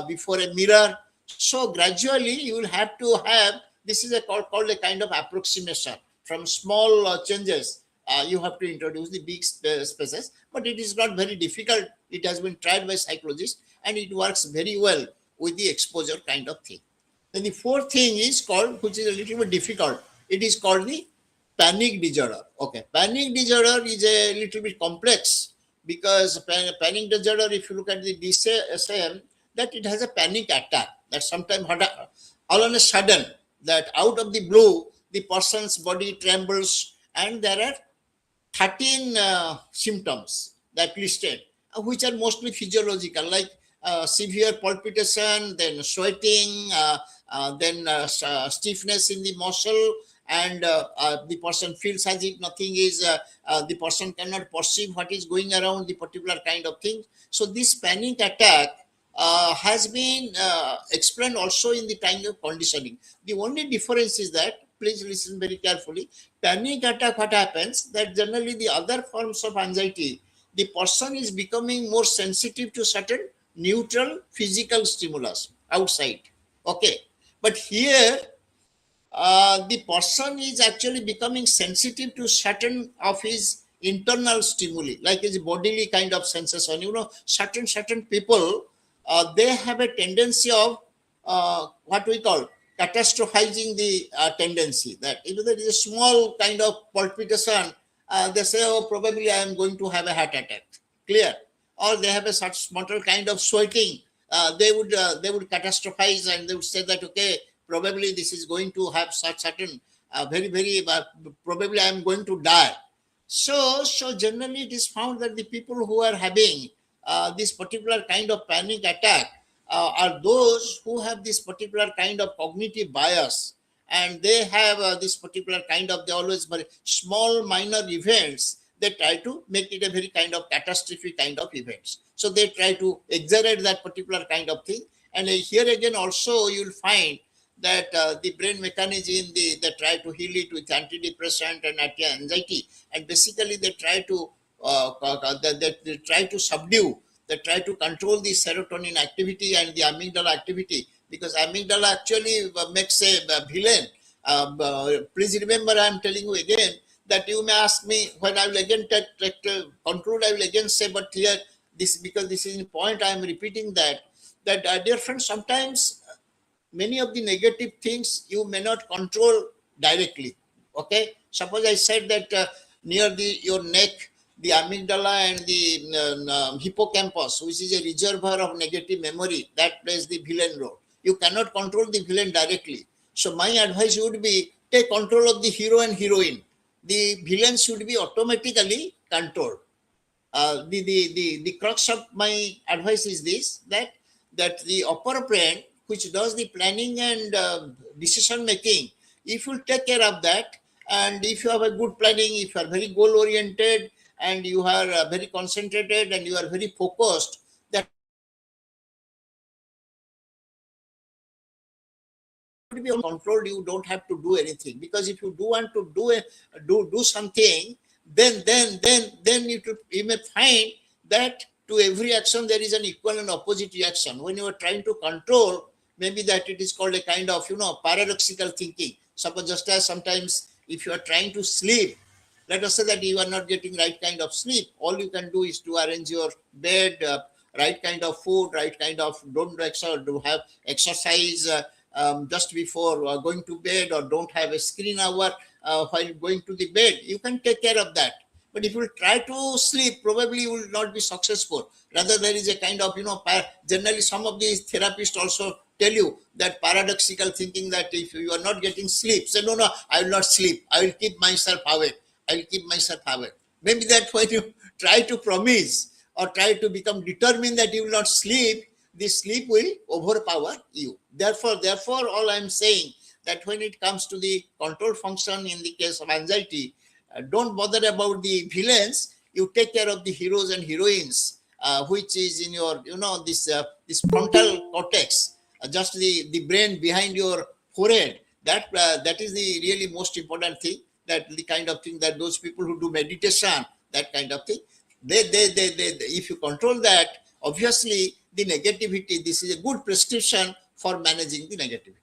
before a mirror. So gradually you will have to have, this is called a kind of approximation. From small changes, you have to introduce the big spaces, but it is not very difficult. It has been tried by psychologists and it works very well with the exposure kind of thing. Then the fourth thing is called, which is a little bit difficult, it is called the panic disorder. Okay, panic disorder is a little bit complex, because panic disorder, if you look at the DSM, that it has a panic attack, that sometimes all on a sudden, that out of the blue, the person's body trembles, and there are 13 symptoms that listed, which are mostly physiological, like severe palpitation, then sweating, then stiffness in the muscle, and the person feels as if nothing is, the person cannot perceive what is going around, the particular kind of thing. So this panic attack has been explained also in the kind of conditioning. The only difference is that, please listen very carefully, panic attack, what happens, that generally the other forms of anxiety, the person is becoming more sensitive to certain neutral physical stimulus outside. Okay, but here the person is actually becoming sensitive to certain of his internal stimuli, like his bodily kind of sensation. You know, certain people, they have a tendency of what we call catastrophizing the tendency, that if there is a small kind of palpitation, they say, oh, probably I am going to have a heart attack. Clear? Or they have a such small kind of sweating, they would catastrophize, and they would say that, okay, probably this is going to have such certain very probably I am going to die. So generally it is found that the people who are having this particular kind of panic attack are those who have this particular kind of cognitive bias, and they have this particular kind of, they always very small minor events, they try to make it a very kind of catastrophic kind of events. So they try to exaggerate that particular kind of thing. And here again also you will find that the brain mechanism, they try to heal it with antidepressant and anti-anxiety, and basically they try to they try to subdue, they try to control the serotonin activity and the amygdala activity, because amygdala actually makes a villain. Please remember, I am telling you again, that you may ask me, when I will again conclude, I will again say, but here, this, because this is the point, I am repeating that dear friends, sometimes many of the negative things you may not control directly. Okay, suppose I said that near your neck, the amygdala and the hippocampus, which is a reservoir of negative memory, that plays the villain role. You cannot control the villain directly. So my advice would be, take control of the hero and heroine. The villain should be automatically controlled. The crux of my advice is this, that the upper brain, which does the planning and decision making, if you take care of that, and if you have a good planning, if you are very goal oriented, and you are very concentrated, and you are very focused, that would be controlled. You don't have to do anything, because if you do want to do something, then you may find that to every action there is an equal and opposite reaction. When you are trying to control, maybe that it is called a kind of, paradoxical thinking. Suppose, just as sometimes if you are trying to sleep, let us say that you are not getting right kind of sleep, all you can do is to arrange your bed, right kind of food, right kind of, don't do have exercise just before going to bed, or don't have a screen hour while going to the bed. You can take care of that. But if you try to sleep, probably you will not be successful. Rather, there is a kind of, generally some of these therapists also tell you that paradoxical thinking, that if you are not getting sleep, say, no, no, I will not sleep. I will keep myself awake. I will keep myself awake. Maybe that when you try to promise or try to become determined that you will not sleep, the sleep will overpower you. Therefore, all I am saying, that when it comes to the control function in the case of anxiety, don't bother about the villains. You take care of the heroes and heroines, which is in your, this frontal cortex, just the brain behind your forehead. That is the really most important thing. That the kind of thing that those people who do meditation, that kind of thing, if you control that, obviously the negativity, this is a good prescription for managing the negativity.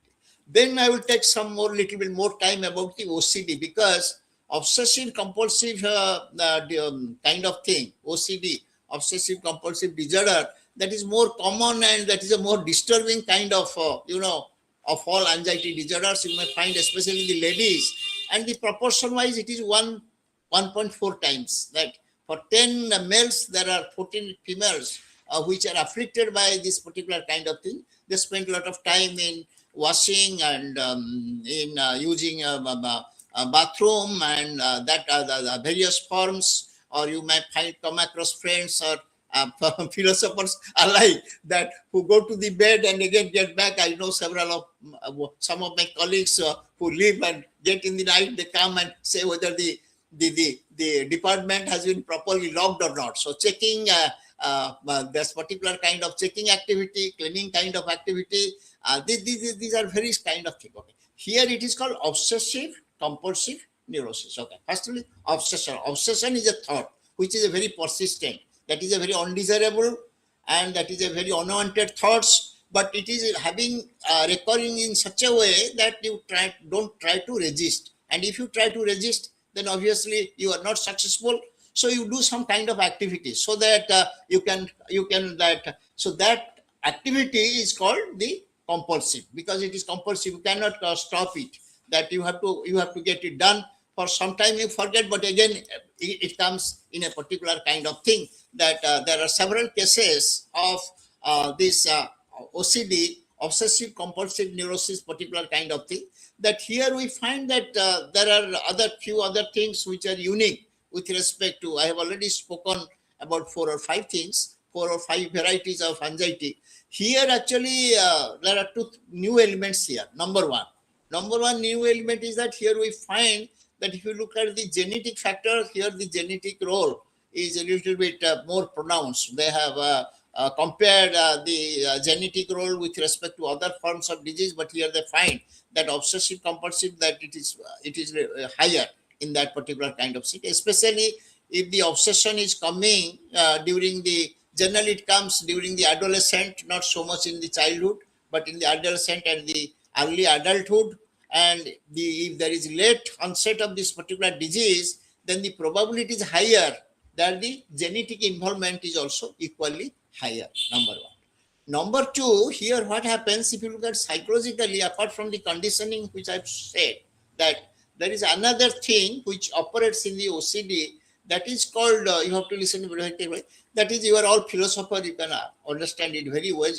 Then I will take some little bit more time about the OCD, because obsessive compulsive kind of thing, OCD, obsessive compulsive disorder, that is more common, and that is a more disturbing kind of, of all anxiety disorders. You may find, especially the ladies, and the proportion wise, it is 1.4 times. That for 10 males, there are 14 females which are afflicted by this particular kind of thing. They spend a lot of time in washing and in using a bathroom, and that the various forms, or you might come across friends or philosophers alike, that who go to the bed and again get back. I know several of some of my colleagues who live and get in the night, they come and say whether the department has been properly locked or not. So checking this particular kind of checking activity, cleaning kind of activity, these are very kind of thing. Okay, here it is called obsessive compulsive neurosis. Okay, firstly, obsession is a thought which is a very persistent, that is a very undesirable, and that is a very unwanted thoughts, but it is having recurring in such a way that you don't try to resist. And if you try to resist, then obviously you are not successful. So you do some kind of activity, so that that activity is called the compulsive, because it is compulsive. You cannot stop it. That you have to get it done. For some time you forget, but again it comes in a particular kind of thing. That there are several cases of this OCD, obsessive compulsive neurosis, particular kind of thing. That here we find that there are few other things which are unique with respect to, I have already spoken about 4 or 5 things, 4 or 5 varieties of anxiety. Here actually there are 2 new elements here. Number one new element is that here we find that if you look at the genetic factor, here the genetic role is a little bit more pronounced. They have compared the genetic role with respect to other forms of disease, but here they find that obsessive compulsive, that it is higher in that particular kind of city, especially if the obsession is coming generally it comes during the adolescent, not so much in the childhood, but in the adolescent and the early adulthood. And if there is late onset of this particular disease, then the probability is higher that the genetic involvement is also equally higher. Number one. Number two, here what happens, if you look at psychologically, apart from the conditioning which I've said, that there is another thing which operates in the OCD, that is called, you have to listen very carefully, that is, you are all philosophers, you can understand it very well.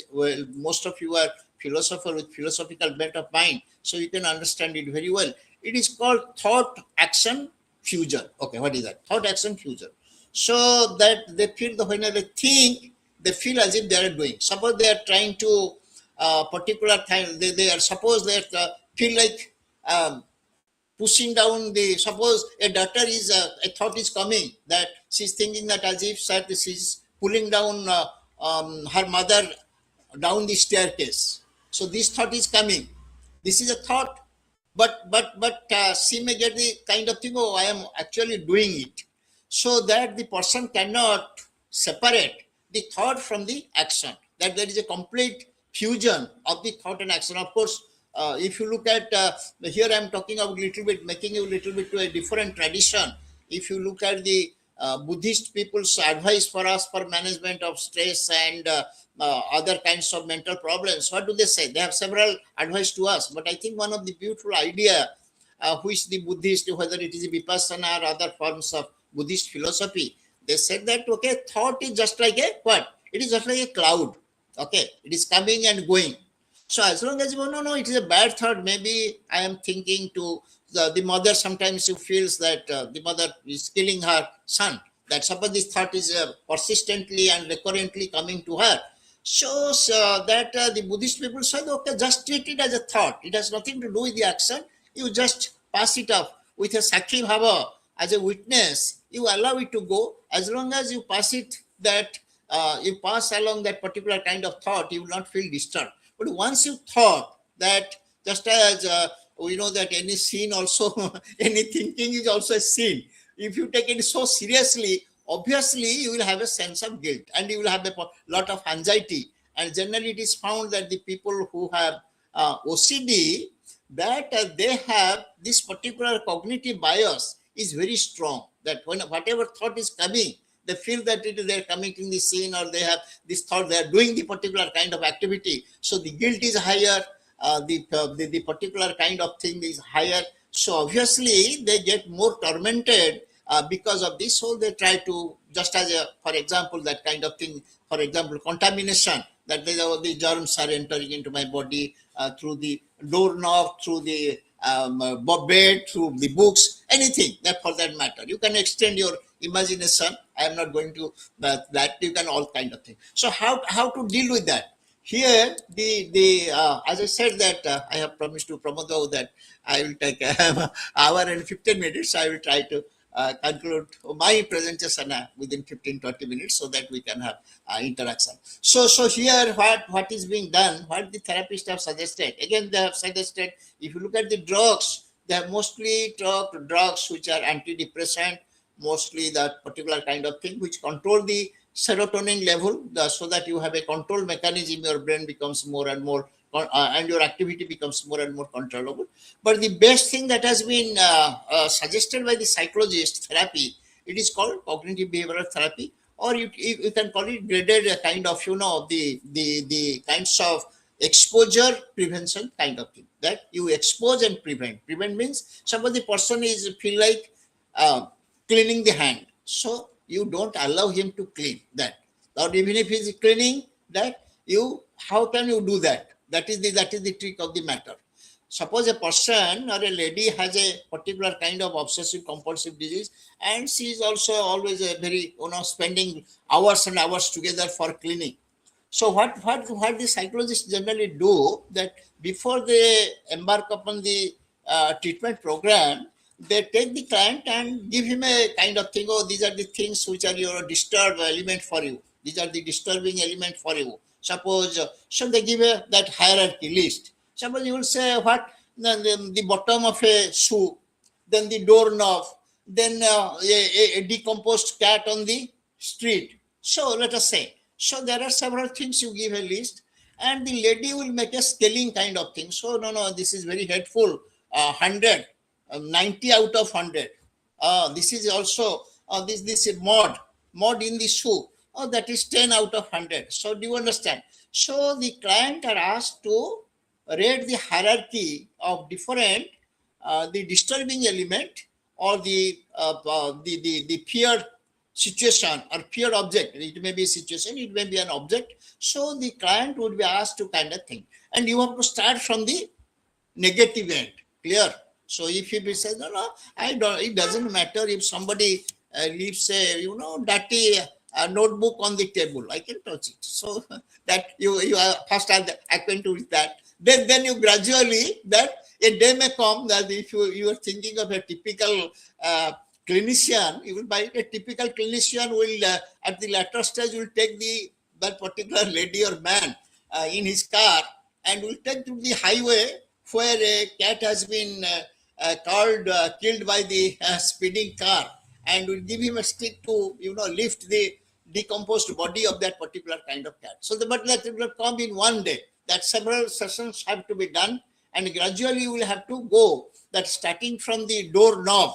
Most of you are philosopher with philosophical bent of mind, so you can understand it very well. It is called thought action fusion. Okay, what is that? Thought action fusion. So that they feel when they think, they feel as if they are doing. Suppose they are trying to particular time, they are, suppose they feel like pushing down suppose a daughter is, a thought is coming, that she's thinking that as if she's pulling down her mother down the staircase. So this thought is coming. This is a thought, but she may get the kind of thing, oh, I am actually doing it. So that the person cannot separate the thought from the action, that there is a complete fusion of the thought and action. Of course, if you look at, here I am talking about little bit, making you a little bit to a different tradition. If you look at the Buddhist people's advice for us for management of stress and other kinds of mental problems, what do they say? They have several advice to us, but I think one of the beautiful idea which the Buddhist, whether it is Vipassana or other forms of Buddhist philosophy. They said that, okay, thought is just like a what? It is just like a cloud. Okay, it is coming and going. So as long as you go, no, it is a bad thought. Maybe I am thinking to the mother. Sometimes she feels that the mother is killing her son. That suppose this thought is persistently and recurrently coming to her. So that the Buddhist people said, okay, just treat it as a thought. It has nothing to do with the action. You just pass it off with a sakhi bhava as a witness. You allow it to go as long as you pass it that you pass along that particular kind of thought, you will not feel disturbed. But once you thought that, just as we know that any sin also, any thinking is also a sin. If you take it so seriously, obviously you will have a sense of guilt and you will have a lot of anxiety. And generally it is found that the people who have OCD, that they have this particular cognitive bias is very strong. That when whatever thought is coming, they feel that they're committing the sin, or they have this thought they are doing the particular kind of activity. So the guilt is higher, the particular kind of thing is higher. So obviously they get more tormented because of this. So they try to, just as a, for example, that kind of thing, for example, contamination, that the germs are entering into my body through the doorknob, through the bed, through the books, anything that for that matter. You can extend your imagination. I am not going to that you can all kind of thing. So how to deal with that? Here the as I said that I have promised to Pramod that I will take an hour and 15 minutes. I will try to conclude my presentation within 15-20 minutes so that we can have interaction. So here what is being done, what the therapists have suggested. Again, they have suggested, if you look at the drugs, they have mostly drugs which are antidepressant, mostly that particular kind of thing which control the serotonin level, so that you have a control mechanism, your brain becomes more and more and your activity becomes more and more controllable. But the best thing that has been suggested by the psychologist therapy, it is called cognitive behavioral therapy, or you can call it graded kind of, the kinds of exposure prevention kind of thing, that you expose and prevent. Prevent means suppose the person is feel like cleaning the hand, so you don't allow him to clean that, or even if he's cleaning that, how can you do that? That is the trick of the matter. Suppose a person or a lady has a particular kind of obsessive compulsive disease, and she is also always a very, spending hours and hours together for cleaning. So what the psychologists generally do, that before they embark upon the treatment program, they take the client and give him a kind of thing. Oh, these are the things which are your disturbed element for you. These are the disturbing element for you. Suppose, so they give that hierarchy list. Suppose you will say what, the bottom of a shoe, then the doorknob, then a decomposed cat on the street. So let us say, so there are several things, you give a list, and the lady will make a scaling kind of thing. So no, this is very helpful. 100, 90 out of 100. This is also this is mod in the shoe. Oh, that is 10 out of 100. So do you understand? So the client are asked to rate the hierarchy of different the disturbing element, or the feared situation or feared object. It may be a situation, it may be an object. So the client would be asked to kind of think, and you have to start from the negative end. Clear? So if he says, no, I don't, it doesn't matter if somebody leaves a dirty notebook on the table, I can touch it. So that you are first acquainted with that. Then you gradually, that a day may come that if you are thinking of a typical clinician, you will buy a typical clinician will at the latter stage will take that particular lady or man in his car and will take to the highway where a cat has been killed by the speeding car, and will give him a stick to lift the decomposed body of that particular kind of cat. So but that will come in one day. That several sessions have to be done, and gradually you will have to go that starting from the doorknob.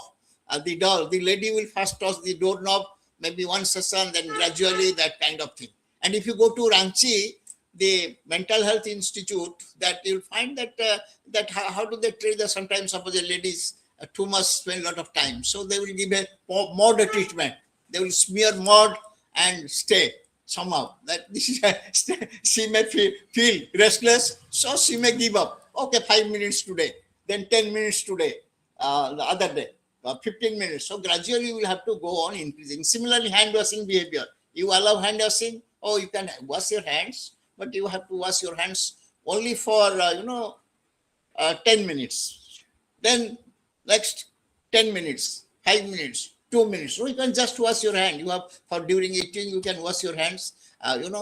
The lady will first toss the doorknob, maybe one session, then gradually that kind of thing. And if you go to Ranchi, the mental health institute, that you'll find that how do they treat the, sometimes suppose a lady is too much, spend a lot of time. So they will give a mod treatment. They will smear mod and stay somehow. That this is she may feel restless, so she may give up. Okay, 5 minutes today, then 10 minutes today, the other day, 15 minutes. So gradually you will have to go on increasing. Similarly, hand washing behavior. You allow hand washing. Oh, you can wash your hands, but you have to wash your hands only for 10 minutes. Then next 10 minutes, 5 minutes, 2 minutes. So you can just wash your hand. You have for during eating, you can wash your hands,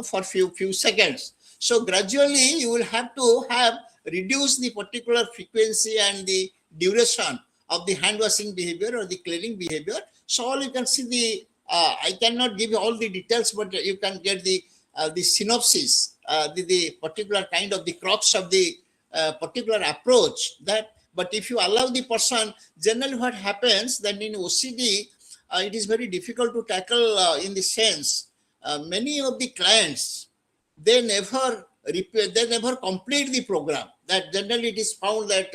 for few seconds. So gradually you will have to have reduce the particular frequency and the duration of the hand washing behavior or the cleaning behavior. So all you can see I cannot give you all the details, but you can get the synopsis, the particular kind of the crux of the particular approach. That, but if you allow the person, generally what happens then in OCD, it is very difficult to tackle in the sense many of the clients, they never repair, they never complete the program. That generally it is found that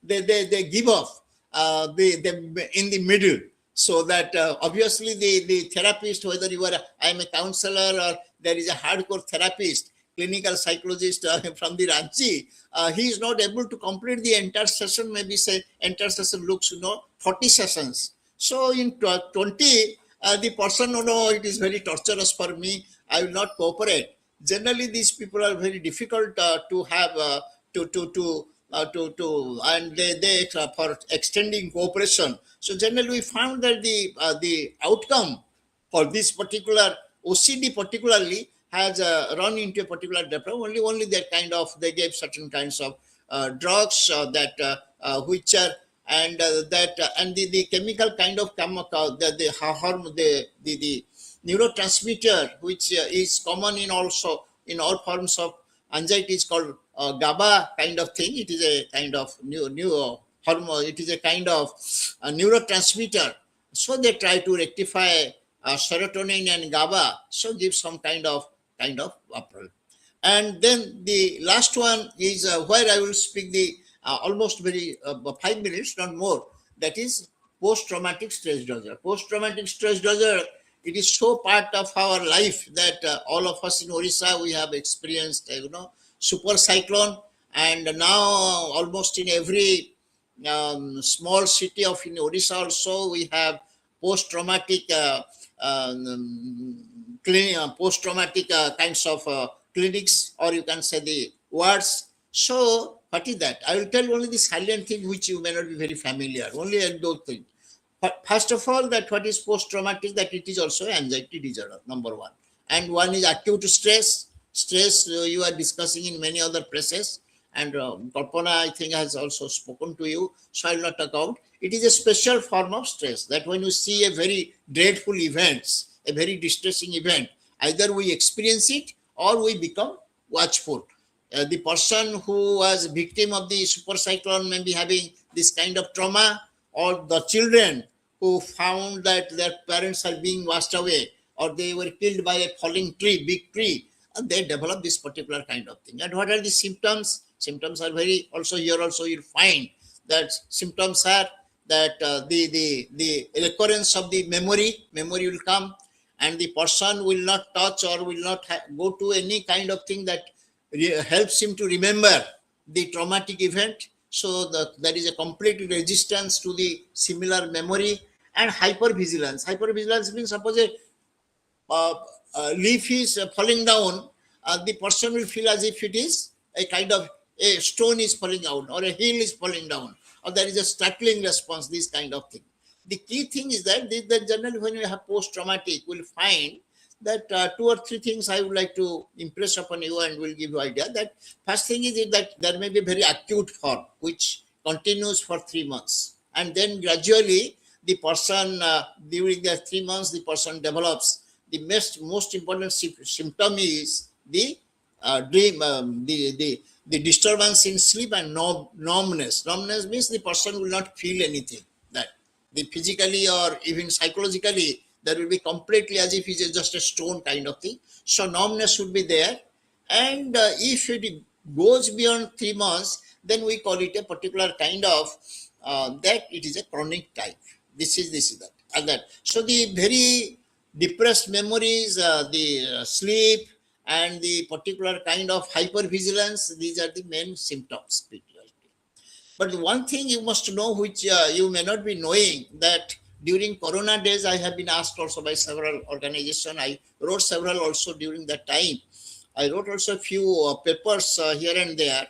they give up in the middle. So that obviously the therapist, whether you are I'm a counselor or there is a hardcore therapist, clinical psychologist from the Ranchi, he is not able to complete the entire session. Maybe say entire session looks 40 sessions. So in 20, the person, no, it is very torturous for me, I will not cooperate. Generally these people are very difficult to have and they for extending cooperation. So generally we found that the outcome for this particular OCD particularly has run into a particular development. Only that kind of, they gave certain kinds of drugs that which are, and that and the chemical kind of the neurotransmitter which is common in also in all forms of anxiety is called GABA kind of thing. It is a kind of new hormone. It is a kind of neurotransmitter. So they try to rectify serotonin and GABA. So give some kind of approach. And then the last one is where I will speak the almost very 5 minutes, not more. That is post-traumatic stress disorder. Post-traumatic stress disorder, it is so part of our life that all of us in Orissa, we have experienced, super cyclone. And now almost in every small city of in Orissa also, we have post-traumatic post-traumatic kinds of clinics, or you can say the wards. So what is that? I will tell only the silent thing which you may not be very familiar, only those things. But first of all, that what is post-traumatic, that it is also anxiety disorder, number one. And one is acute stress. Stress you are discussing in many other places, and Kalpana I think has also spoken to you, so I will not talk out. It is a special form of stress that when you see a very dreadful events, a very distressing event, either we experience it or we become watchful. The person who was victim of the super cyclone may be having this kind of trauma, or the children who found that their parents are being washed away, or they were killed by a falling tree, big tree, and they develop this particular kind of thing. And what are the symptoms? Symptoms are very, also here also you'll find that symptoms are that the recurrence of the memory will come, and the person will not touch or will not go to any kind of thing that helps him to remember the traumatic event. So there is a complete resistance to the similar memory. And hypervigilance. Hypervigilance means suppose a leaf is falling down, the person will feel as if it is a kind of a stone is falling down, or a hill is falling down, or there is a startling response, this kind of thing. The key thing is that generally when you have post-traumatic, we'll find that 2 or 3 things I would like to impress upon you and will give you idea. That first thing is that there may be very acute form which continues for 3 months, and then gradually the person during the 3 months the person develops the most important symptom is the dream, the disturbance in sleep, and numbness. Numbness means the person will not feel anything. That the physically or even psychologically there will be completely as if it's just a stone kind of thing. So numbness should be there, and if it goes beyond 3 months, then we call it a particular kind of that it is a chronic type. This is that and that. So the very depressed memories, the sleep, and the particular kind of hypervigilance, these are the main symptoms. But one thing you must know, which you may not be knowing, that during Corona days, I have been asked also by several organizations. I wrote several also during that time. I wrote also a few papers here and there,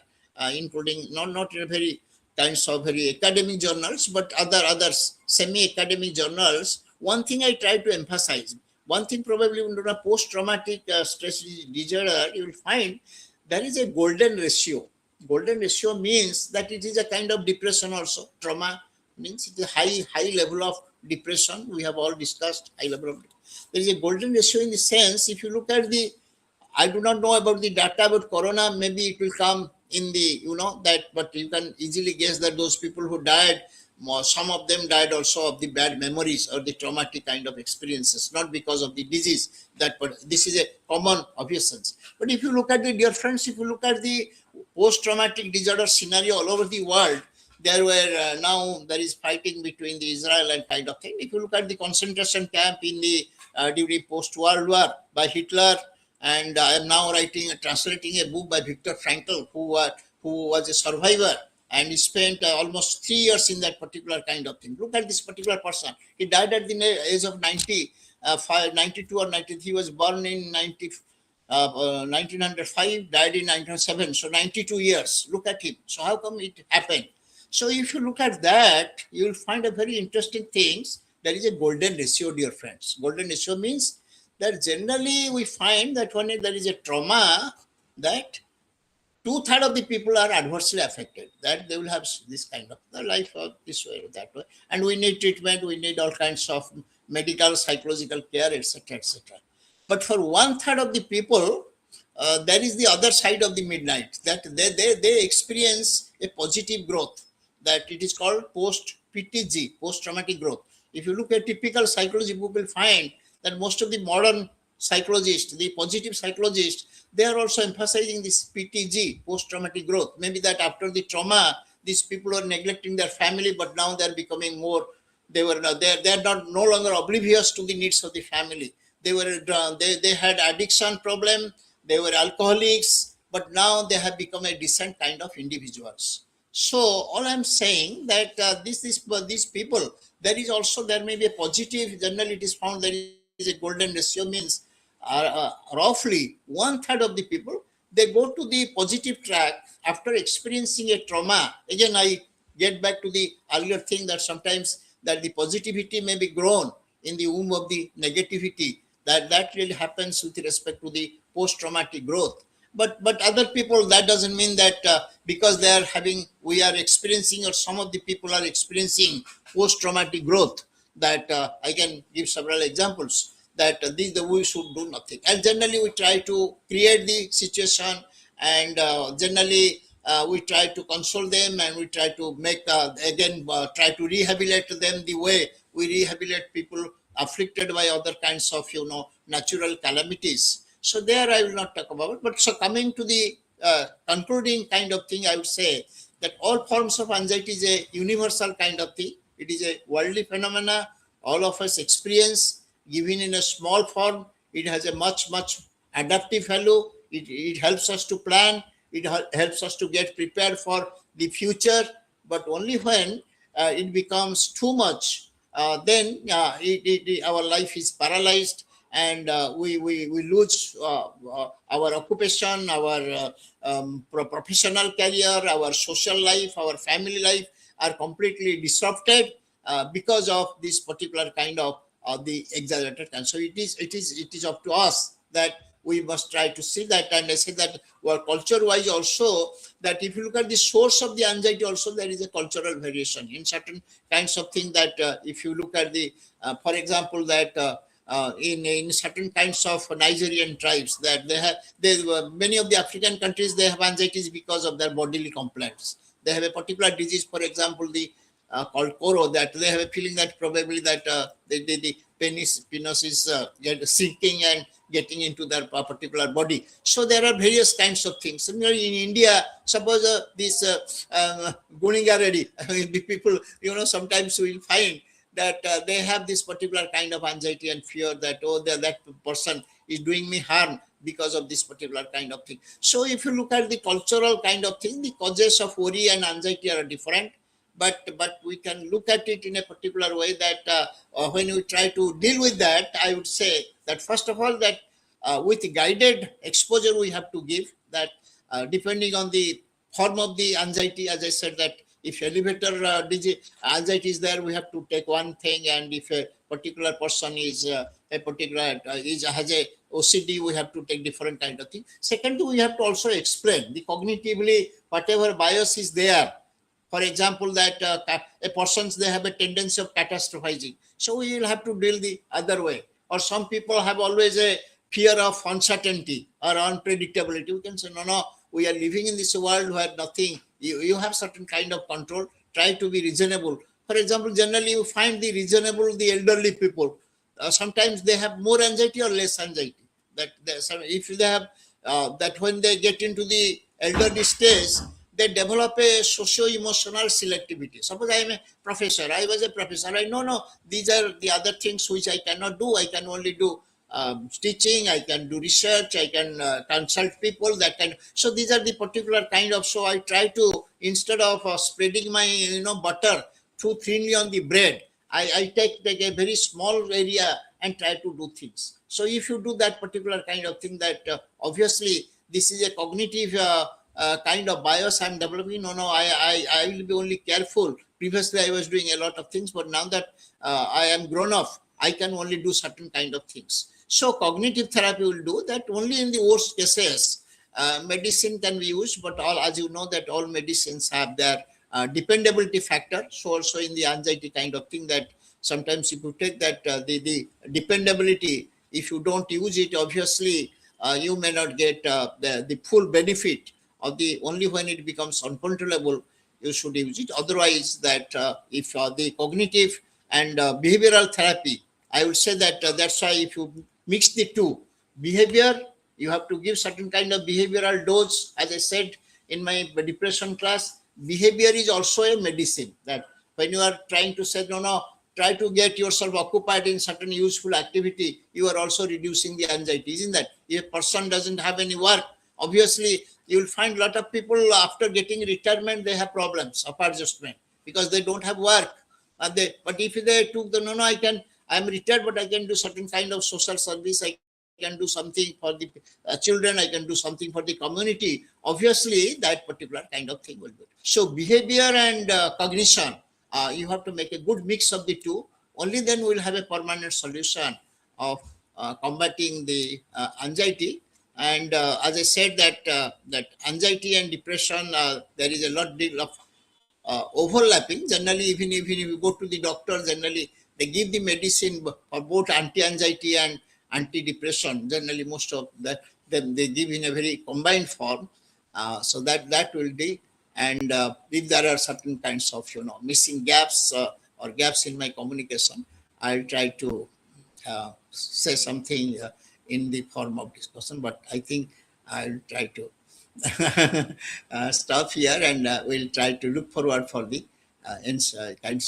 including not in a very kinds of very academic journals, but others semi-academic journals. One thing I try to emphasize. One thing probably under a post-traumatic stress disorder, you will find there is a golden ratio. Golden ratio means that it is a kind of depression also. Trauma means it's a high level of depression. We have all discussed high level of. There is a golden ratio in the sense, if you look at the, I do not know about the data about Corona. Maybe it will come in the, that, but you can easily guess that those people who died, some of them died also of the bad memories or the traumatic kind of experiences, not because of the disease. That, but this is a common obvious. But if you look at the, dear friends, if you look at the post-traumatic disorder scenario all over the world, there were now there is fighting between the Israel and kind of thing. If you look at the concentration camp in the during post-World War by Hitler, and I am now translating a book by Viktor Frankl, who was a survivor, and he spent almost 3 years in that particular kind of thing. Look at this particular person. He died at the age of 92 or 93. He was born in 1905, died in 1907. So 92 years. Look at him. So how come it happened? So if you look at that, you will find a very interesting things. There is a golden ratio, dear friends. Golden ratio means that generally we find that when there is a trauma, that 2/3 of the people are adversely affected, that they will have this kind of the life of this way or that way. And we need treatment, we need all kinds of medical, psychological care, etc., etc. But for 1/3 of the people, there is the other side of the midnight, that they experience a positive growth, that it is called post-PTG, post-traumatic growth. If you look at typical psychology book, will find that most of the modern psychologists, the positive psychologists, they are also emphasizing this PTG, post-traumatic growth. Maybe that after the trauma, these people are neglecting their family, but now they're becoming more, they're not no longer oblivious to the needs of the family. They had addiction problem, they were alcoholics, but now they have become a decent kind of individuals. So all I'm saying that these people, there may be a positive. Generally, it is found there is a golden ratio, means roughly 1/3 of the people, they go to the positive track after experiencing a trauma. Again, I get back to the earlier thing that sometimes that the positivity may be grown in the womb of the negativity. That really happens with respect to the post-traumatic growth. But other people, that doesn't mean that because we are experiencing, or some of the people are experiencing post-traumatic growth, that I can give several examples, that we should do nothing. And generally we try to create the situation, and generally we try to console them, and we try to make try to rehabilitate them the way we rehabilitate people afflicted by other kinds of natural calamities. So there I will not talk about it. But so coming to the concluding kind of thing, I would say that all forms of anxiety is a universal kind of thing. It is a worldly phenomena. All of us experience, given in a small form. It has a much adaptive value. It helps us to plan. It helps us to get prepared for the future. But only when it becomes too much, then our life is paralyzed, and we lose our occupation, our professional career, our social life, our family life are completely disrupted because of this particular kind of the exaggerated. And so it is up to us that we must try to see that. And I say that, well, culture wise also, that if you look at the source of the anxiety also, there is a cultural variation in certain kinds of things. That if you look at the for example, that in certain kinds of Nigerian tribes, that many of the African countries, they have anxieties because of their bodily complaints. They have a particular disease, for example, the called Koro, that they have a feeling that probably that the penis is sinking and getting into their particular body. So there are various kinds of things. Similarly, in India, suppose this Guninga Reddy, the people, sometimes we will find that they have this particular kind of anxiety and fear that, oh, that person is doing me harm because of this particular kind of thing. So if you look at the cultural kind of thing, the causes of worry and anxiety are different, but we can look at it in a particular way that when we try to deal with that, I would say that first of all, that with guided exposure we have to give that, depending on the form of the anxiety. As I said, that if elevator anxiety is there, we have to take one thing, and if a particular person is has a OCD, we have to take different kind of thing. Secondly, we have to also explain the cognitively whatever bias is there. For example, that a persons, they have a tendency of catastrophizing, so we will have to deal the other way. Or some people have always a fear of uncertainty or unpredictability. We can say, no, we are living in this world where nothing, you have certain kind of control, try to be reasonable. For example, generally you find the reasonable, the elderly people, sometimes they have more anxiety or less anxiety. That if they have that when they get into the elderly stage, they develop a socio-emotional selectivity. Suppose I am a professor, I was a professor, I know, no, these are the other things which I cannot do. I can only do teaching, I can do research, I can consult people, that kind. So these are the particular kind of, so I try to, instead of spreading my butter too thinly on the bread, I take a very small area and try to do things. So if you do that particular kind of thing, that obviously this is a cognitive kind of bias I'm developing. No, I will be only careful. Previously I was doing a lot of things, but now that I am grown up, I can only do certain kind of things. So cognitive therapy will do that. Only in the worst cases medicine can be used, but all, as you know, that all medicines have their dependability factor. So also in the anxiety kind of thing, that sometimes if you take that the dependability, if you don't use it, obviously you may not get the full benefit of the, only when it becomes uncontrollable you should use it. Otherwise, that if the cognitive and behavioral therapy, I would say that that's why if you mix the two, behavior, you have to give certain kind of behavioral dose. As I said in my depression class, behavior is also a medicine. That when you are trying to say, no, try to get yourself occupied in certain useful activity, you are also reducing the anxiety. Isn't that? If a person doesn't have any work, obviously you will find a lot of people after getting retirement, they have problems of adjustment because they don't have work. But if they took the, no, I'm retired, but I can do certain kind of social service, I can do something for the children, I can do something for the community, obviously that particular kind of thing will do. So behavior and cognition, you have to make a good mix of the two. Only then we will have a permanent solution of combating the anxiety. And as I said, that anxiety and depression, there is a lot of overlapping. Generally, even if you go to the doctor, generally they give the medicine for both anti-anxiety and anti-depression. Generally, most of that them they give in a very combined form. So that will be. And if there are certain kinds of missing gaps or gaps in my communication, I'll try to say something in the form of discussion. But I think I'll try to stop here, and we'll try to look forward for the kinds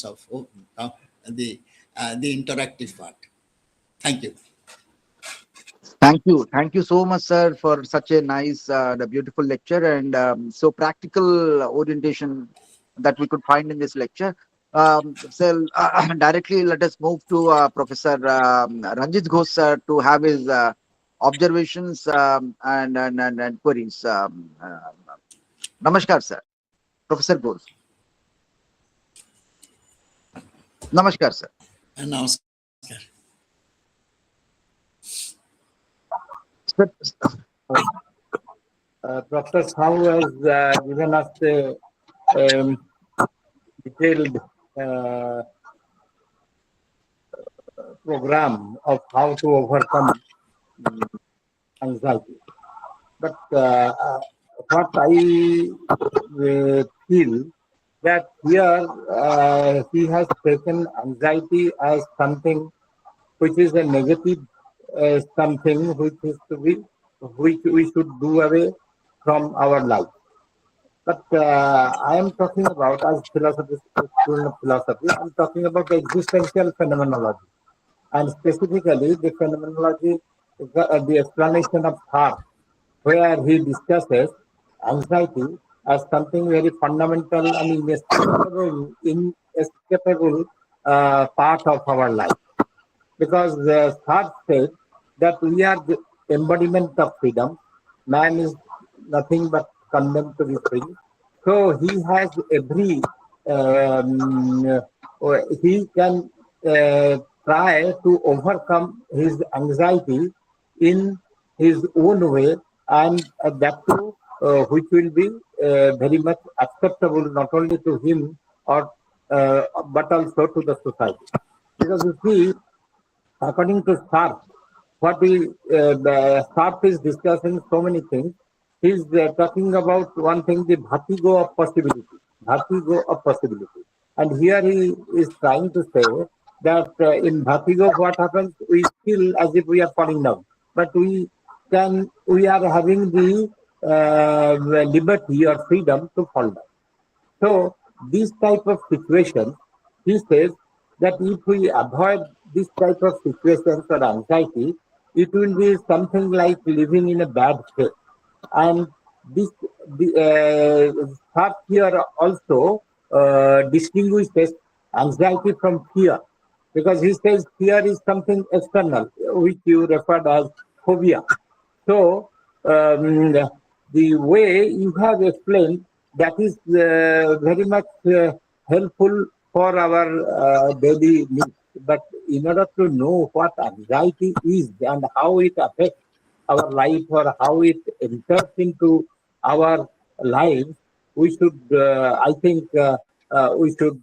of the interactive part. Thank you. Thank you so much, sir, for such a nice, the beautiful lecture, and so practical orientation that we could find in this lecture. So directly, let us move to Professor Ranjit Ghosh, sir, to have his observations and queries. Namaskar, sir. Professor Ghosh. Namaskar, sir. Namaskar. Sir, Dr. Sahoo has given us the detailed program of how to overcome anxiety. But what I feel that here he has taken anxiety as something which is a negative something which is to be, which we should do away from our life. But I am talking about, as philosophy, student of philosophy, I'm talking about the existential phenomenology, and specifically the phenomenology, the explanation of thought, where he discusses anxiety as something very fundamental and inescapable part of our life. Because Sartre said that we are the embodiment of freedom. Man is nothing but condemned to be free. So he has every, he can try to overcome his anxiety in his own way, and that too, which will be very much acceptable not only to him or but also to the society. Because you see, according to Sartre, what Sartre is discussing so many things. He's talking about one thing, the vertigo of possibility, vertigo of possibility. And here he is trying to say that in vertigo, what happens? We feel as if we are falling down, but we are having the liberty or freedom to fall down. So this type of situation, he says that if we avoid this type of situations or anxiety, it will be something like living in a bad state. And this the thought here also distinguishes anxiety from fear, because he says fear is something external, which you referred as phobia. So the way you have explained, that is very much helpful for our daily needs. But in order to know what anxiety is and how it affects our life or how it enters into our lives, we should, I think, we should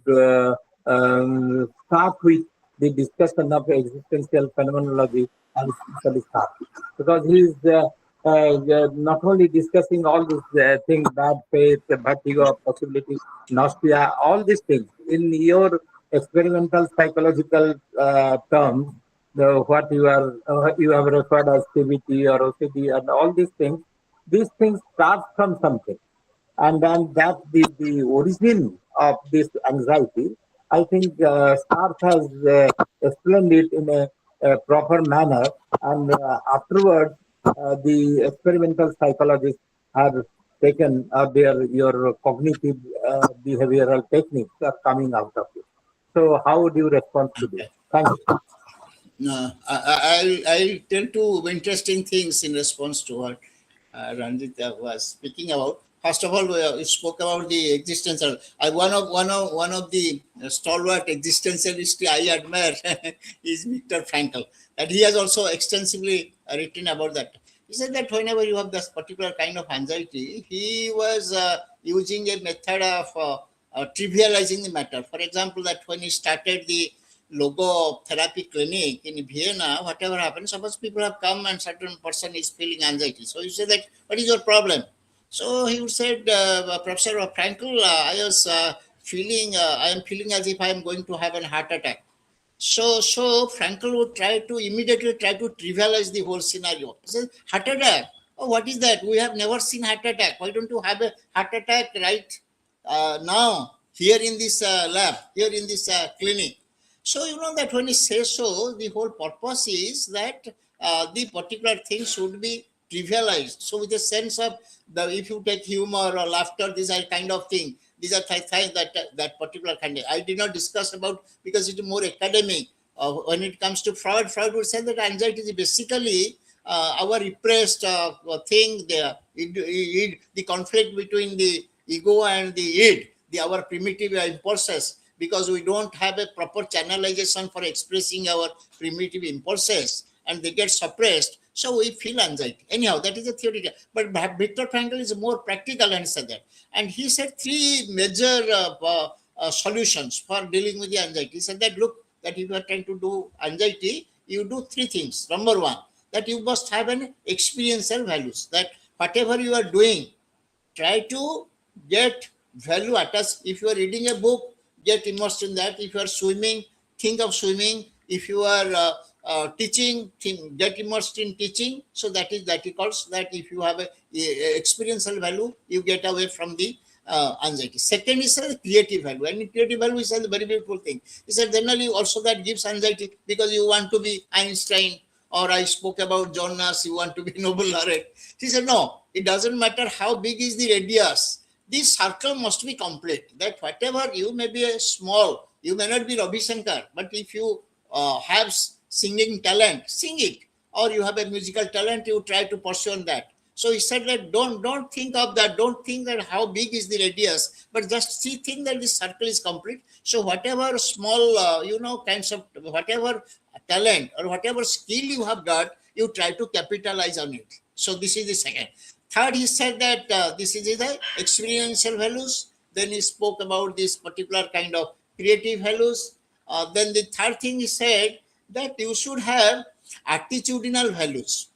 start with the discussion of existential phenomenology and especially start, because he is not only discussing all these things, bad faith, vertigo, possibility, nausea, all these things in your experimental psychological terms, what you have referred as CBT or OCD and all these things start from something, and then that the origin of this anxiety. I think Stark has explained it in a proper manner, and afterwards the experimental psychologists have taken their your cognitive behavioral techniques are coming out of it. So how would you respond to this? Thank you. I'll tell two interesting things in response to what Ranjit was speaking about. First of all, we spoke about the existential. One of the stalwart existentialists I admire is Viktor Frankl. That he has also extensively written about that. He said that whenever you have this particular kind of anxiety, he was using a method of trivializing the matter. For example, that when he started the logo therapy clinic in Vienna, whatever happens, suppose people have come and certain person is feeling anxiety. So you say that, what is your problem? So he would say, Professor Frankl, I am feeling as if I am going to have a heart attack. So Frankl would immediately try to trivialize the whole scenario. He says, heart attack? Oh, what is that? We have never seen heart attack. Why don't you have a heart attack right now, here in this lab, here in this clinic? So you know that when he says so, the whole purpose is that the particular thing should be trivialized. So with a sense of if you take humor or laughter, these are kind of thing. These are things that particular kind of. I did not discuss about because it is more academic. When it comes to Freud would say that anxiety is basically our repressed thing. The conflict between the ego and the id, our primitive impulses, because we don't have a proper channelization for expressing our primitive impulses and they get suppressed. So we feel anxiety. Anyhow, that is a theory. But Viktor Frankl is more practical and said that. And he said three major solutions for dealing with the anxiety. He said that, look, that if you are trying to do anxiety, you do three things. Number one, that you must have an experiential values. That whatever you are doing, try to get value attached. If you are reading a book, get immersed in that. If you are swimming, think of swimming. If you are teaching thing, get immersed in teaching. So that he calls that if you have a experiential value, you get away from the anxiety. Second is the creative value, and in creative value is a very beautiful thing. He said generally also that gives anxiety because you want to be Einstein, or I spoke about Jonas, you want to be Nobel laureate. He said no, it doesn't matter how big is the radius. This circle must be complete. That whatever you may be a small, you may not be Ravi Shankar, but if you have singing talent, sing it, or you have a musical talent, you try to pursue on that. So he said that don't think of that, don't think that how big is the radius, but just think that this circle is complete. So whatever small kinds of whatever talent or whatever skill you have got, you try to capitalize on it. So this is the second. Third, he said that this is the experiential values. Then he spoke about this particular kind of creative values. Then the third thing he said that you should have attitudinal values.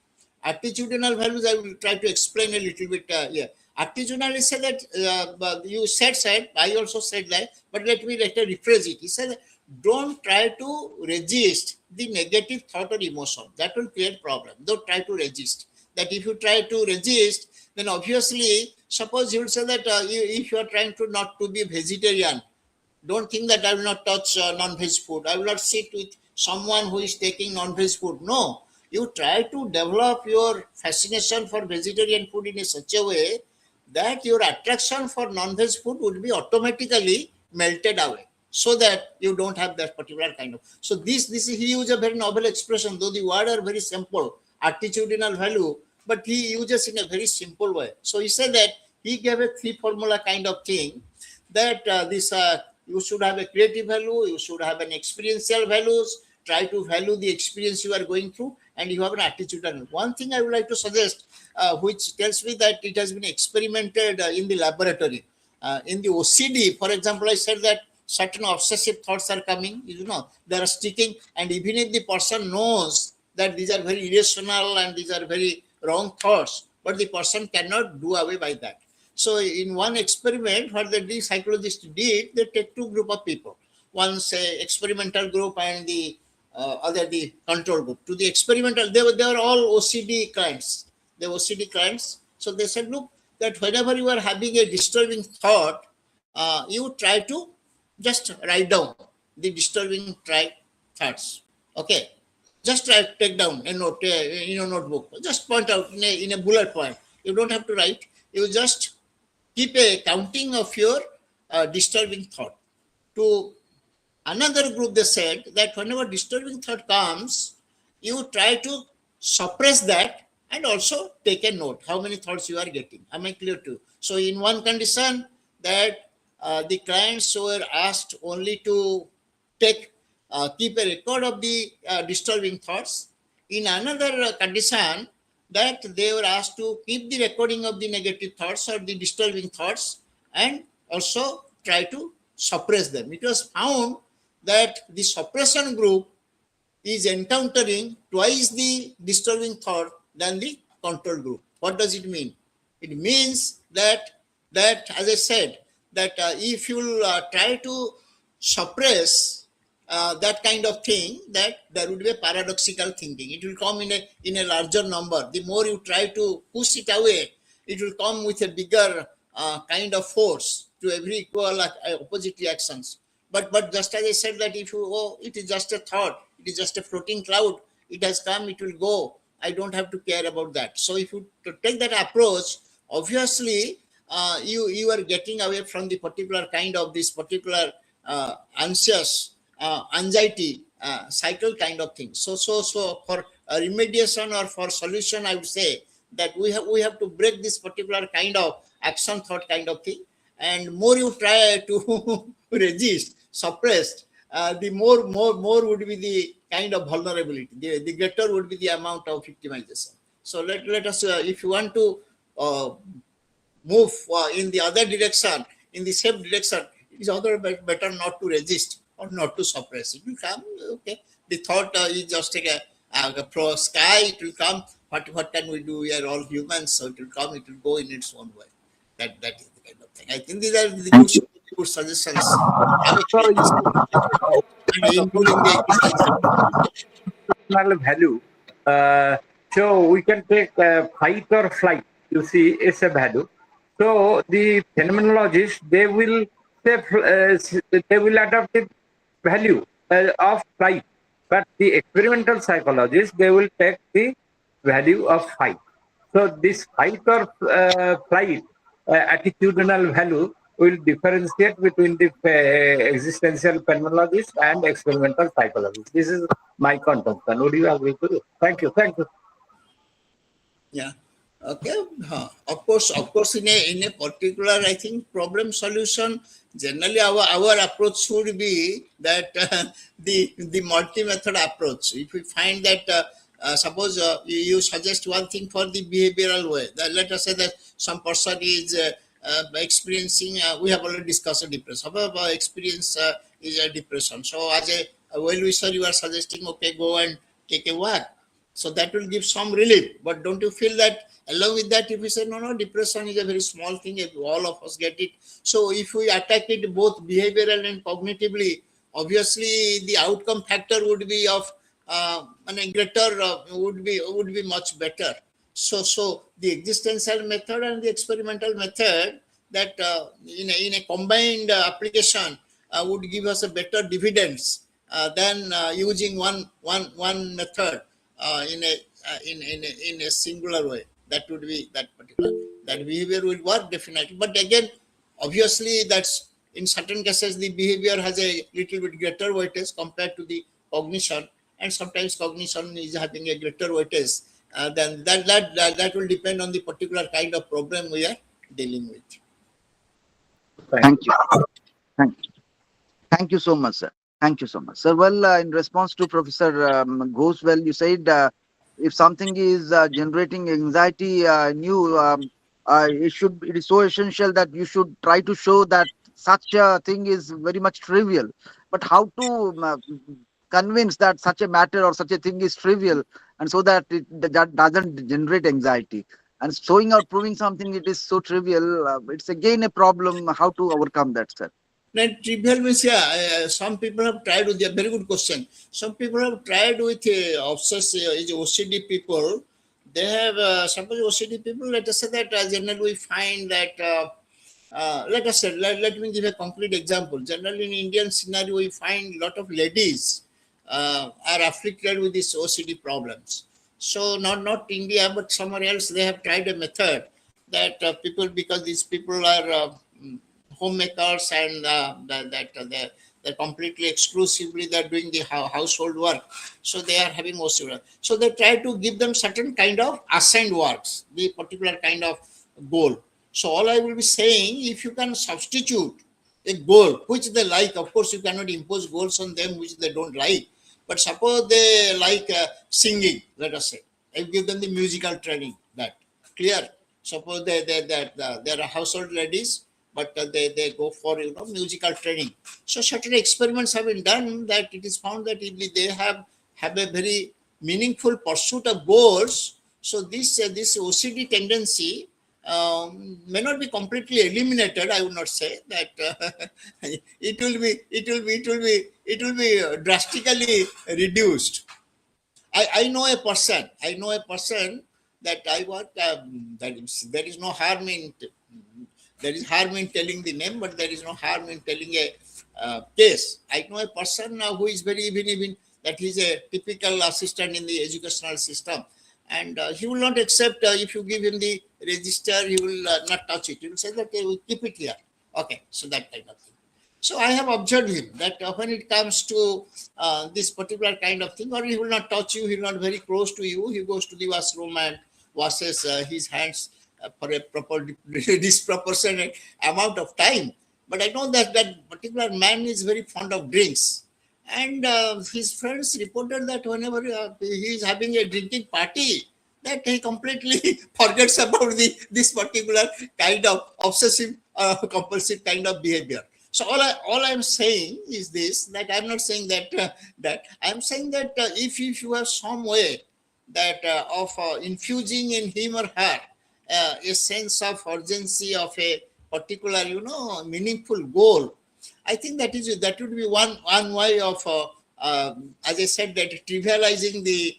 Attitudinal values, I will try to explain a little bit here. Attitudinal is said that you said, I also said that, but let me rephrase it. He said, don't try to resist the negative thought or emotion. That will create problem. Don't try to resist. That if you try to resist, then obviously, suppose you will say that if you are trying to not to be vegetarian, don't think that I will not touch non-veg food. I will not sit with someone who is taking non-veg food. No, you try to develop your fascination for vegetarian food in such a way that your attraction for non-veg food would be automatically melted away, so that you don't have that particular kind of. So this is, he used a very novel expression, though the words are very simple, attitudinal value, but he uses in a very simple way. So he said that he gave a 3 formula kind of thing, that you should have a creative value, you should have an experiential values, try to value the experience you are going through, and you have an attitudinal. One thing I would like to suggest, which tells me that it has been experimented in the laboratory. In the OCD, for example, I said that certain obsessive thoughts are coming, they are sticking, and even if the person knows that these are very irrational and these are very wrong thoughts, but the person cannot do away by that. So in one experiment, what the psychologists did, they take 2 group of people. One say experimental group and the other the control group. To the experimental, they were all OCD clients. They were OCD clients. So they said, look, that whenever you are having a disturbing thought, you try to just write down the disturbing thoughts. Okay, just take down a note in a notebook. Just point out in a bullet point. You don't have to write. You just keep a counting of your disturbing thought. To another group, they said that whenever disturbing thought comes, you try to suppress that and also take a note how many thoughts you are getting. Am I clear to you? So in one condition, that the clients were asked only to keep a record of the disturbing thoughts. In another condition, that they were asked to keep the recording of the negative thoughts or the disturbing thoughts and also try to suppress them. It was found that the suppression group is encountering twice the disturbing thought than the control group. What does it mean? It means that as I said, that if you try to suppress that kind of thing, that there would be a paradoxical thinking. It will come in a larger number. The more you try to push it away, it will come with a bigger kind of force to every equal opposite reactions. But just as I said, that if it is just a thought, it is just a floating cloud, it has come, it will go, I don't have to care about that. So if you take that approach, obviously you are getting away from the particular kind of this particular anxious anxiety cycle kind of thing. So for remediation or for solution, I would say that we have to break this particular kind of action thought kind of thing, and more you try to resist, suppress, the more would be the kind of vulnerability, the greater would be the amount of victimization. So let us if you want to move in the other direction, in the same direction, it is other better not to resist or not to suppress. It will come, okay. The thought is just like a pro sky, it will come. What can we do? We are all humans, so it will come, it will go in its own way. That is the kind of thing. I think these are the good suggestions. Sorry, And including the exercise. attitudinal value. So we can take fight or flight. You see, it's a value. So the phenomenologists they will adopt the value of flight, but the experimental psychologists they will take the value of fight. So this fight or flight attitudinal value will differentiate between the existential phenomenologist and experimental psychologist. This is my contention. Would you agree to it? Thank you. Thank you. Yeah. Okay. Of course, in a particular, I think problem solution. Generally, our approach should be that the multi method approach. If we find that suppose you suggest one thing for the behavioral way, that let us say that some person is experiencing. We have already discussed a depression. However, experience is a depression. So as a well wisher, you are suggesting okay, go and take a walk. So that will give some relief. But don't you feel that along with that, if we say, no, depression is a very small thing, if all of us get it. So if we attack it both behavioral and cognitively, obviously the outcome factor would be of greater, would be much better. So the existential method and the experimental method that in a combined application would give us a better dividends than using one method in a singular way. That would be that particular, that behavior will work definitely. But again, obviously, that's in certain cases the behavior has a little bit greater weightage compared to the cognition, and sometimes cognition is having a greater weightage. Then that will depend on the particular kind of problem we are dealing with. Thank Thank you. you. Thank you. Thank you so much, sir. Thank you so much, sir. Well, in response to Professor Ghoswell, you said if something is generating anxiety, it is so essential that you should try to show that such a thing is very much trivial. But how to convince that such a matter or such a thing is trivial, and so that that doesn't generate anxiety? And showing or proving something it is so trivial, it's again a problem. How to overcome that, sir? Now, trivial means, yeah, some people have tried with a very good question. Some people have tried with is OCD people. They have, suppose OCD people, let us say that generally we find that, let us say, let me give a concrete example. Generally in Indian scenario, we find a lot of ladies are afflicted with these OCD problems. So not India, but somewhere else, they have tried a method that people, because these people are homemakers and they're completely exclusively they're doing the household work, so they are having OCD. So they try to give them certain kind of assigned works, the particular kind of goal. So all I will be saying, if you can substitute a goal which they like, of course you cannot impose goals on them which they don't like, but suppose they like singing, let us say, I give them the musical training, that clear. Suppose they are household ladies, but they go for musical training. So certain experiments have been done that it is found that if they have a very meaningful pursuit of goals, so this OCD tendency may not be completely eliminated. I would not say that it will be drastically reduced. I know a person. That I work. There is no harm in. There is harm in telling the name, but there is no harm in telling a case. I know a person who is very even that he's a typical assistant in the educational system, and he will not accept if you give him the register. He will not touch it. He will say that they will keep it here. Okay, so that kind of thing. So I have observed him that when it comes to this particular kind of thing, or he will not touch you, he will not very close to you. He goes to the washroom and washes his hands for a proper disproportionate amount of time. But I know that that particular man is very fond of drinks, and his friends reported that whenever he is having a drinking party, that he completely forgets about this particular kind of obsessive compulsive kind of behavior. So all I'm saying is this, that I'm not saying that that I'm saying that if you have some way that of infusing in him or her a sense of urgency of a particular meaningful goal, I think that would be one way of as I said, that trivializing the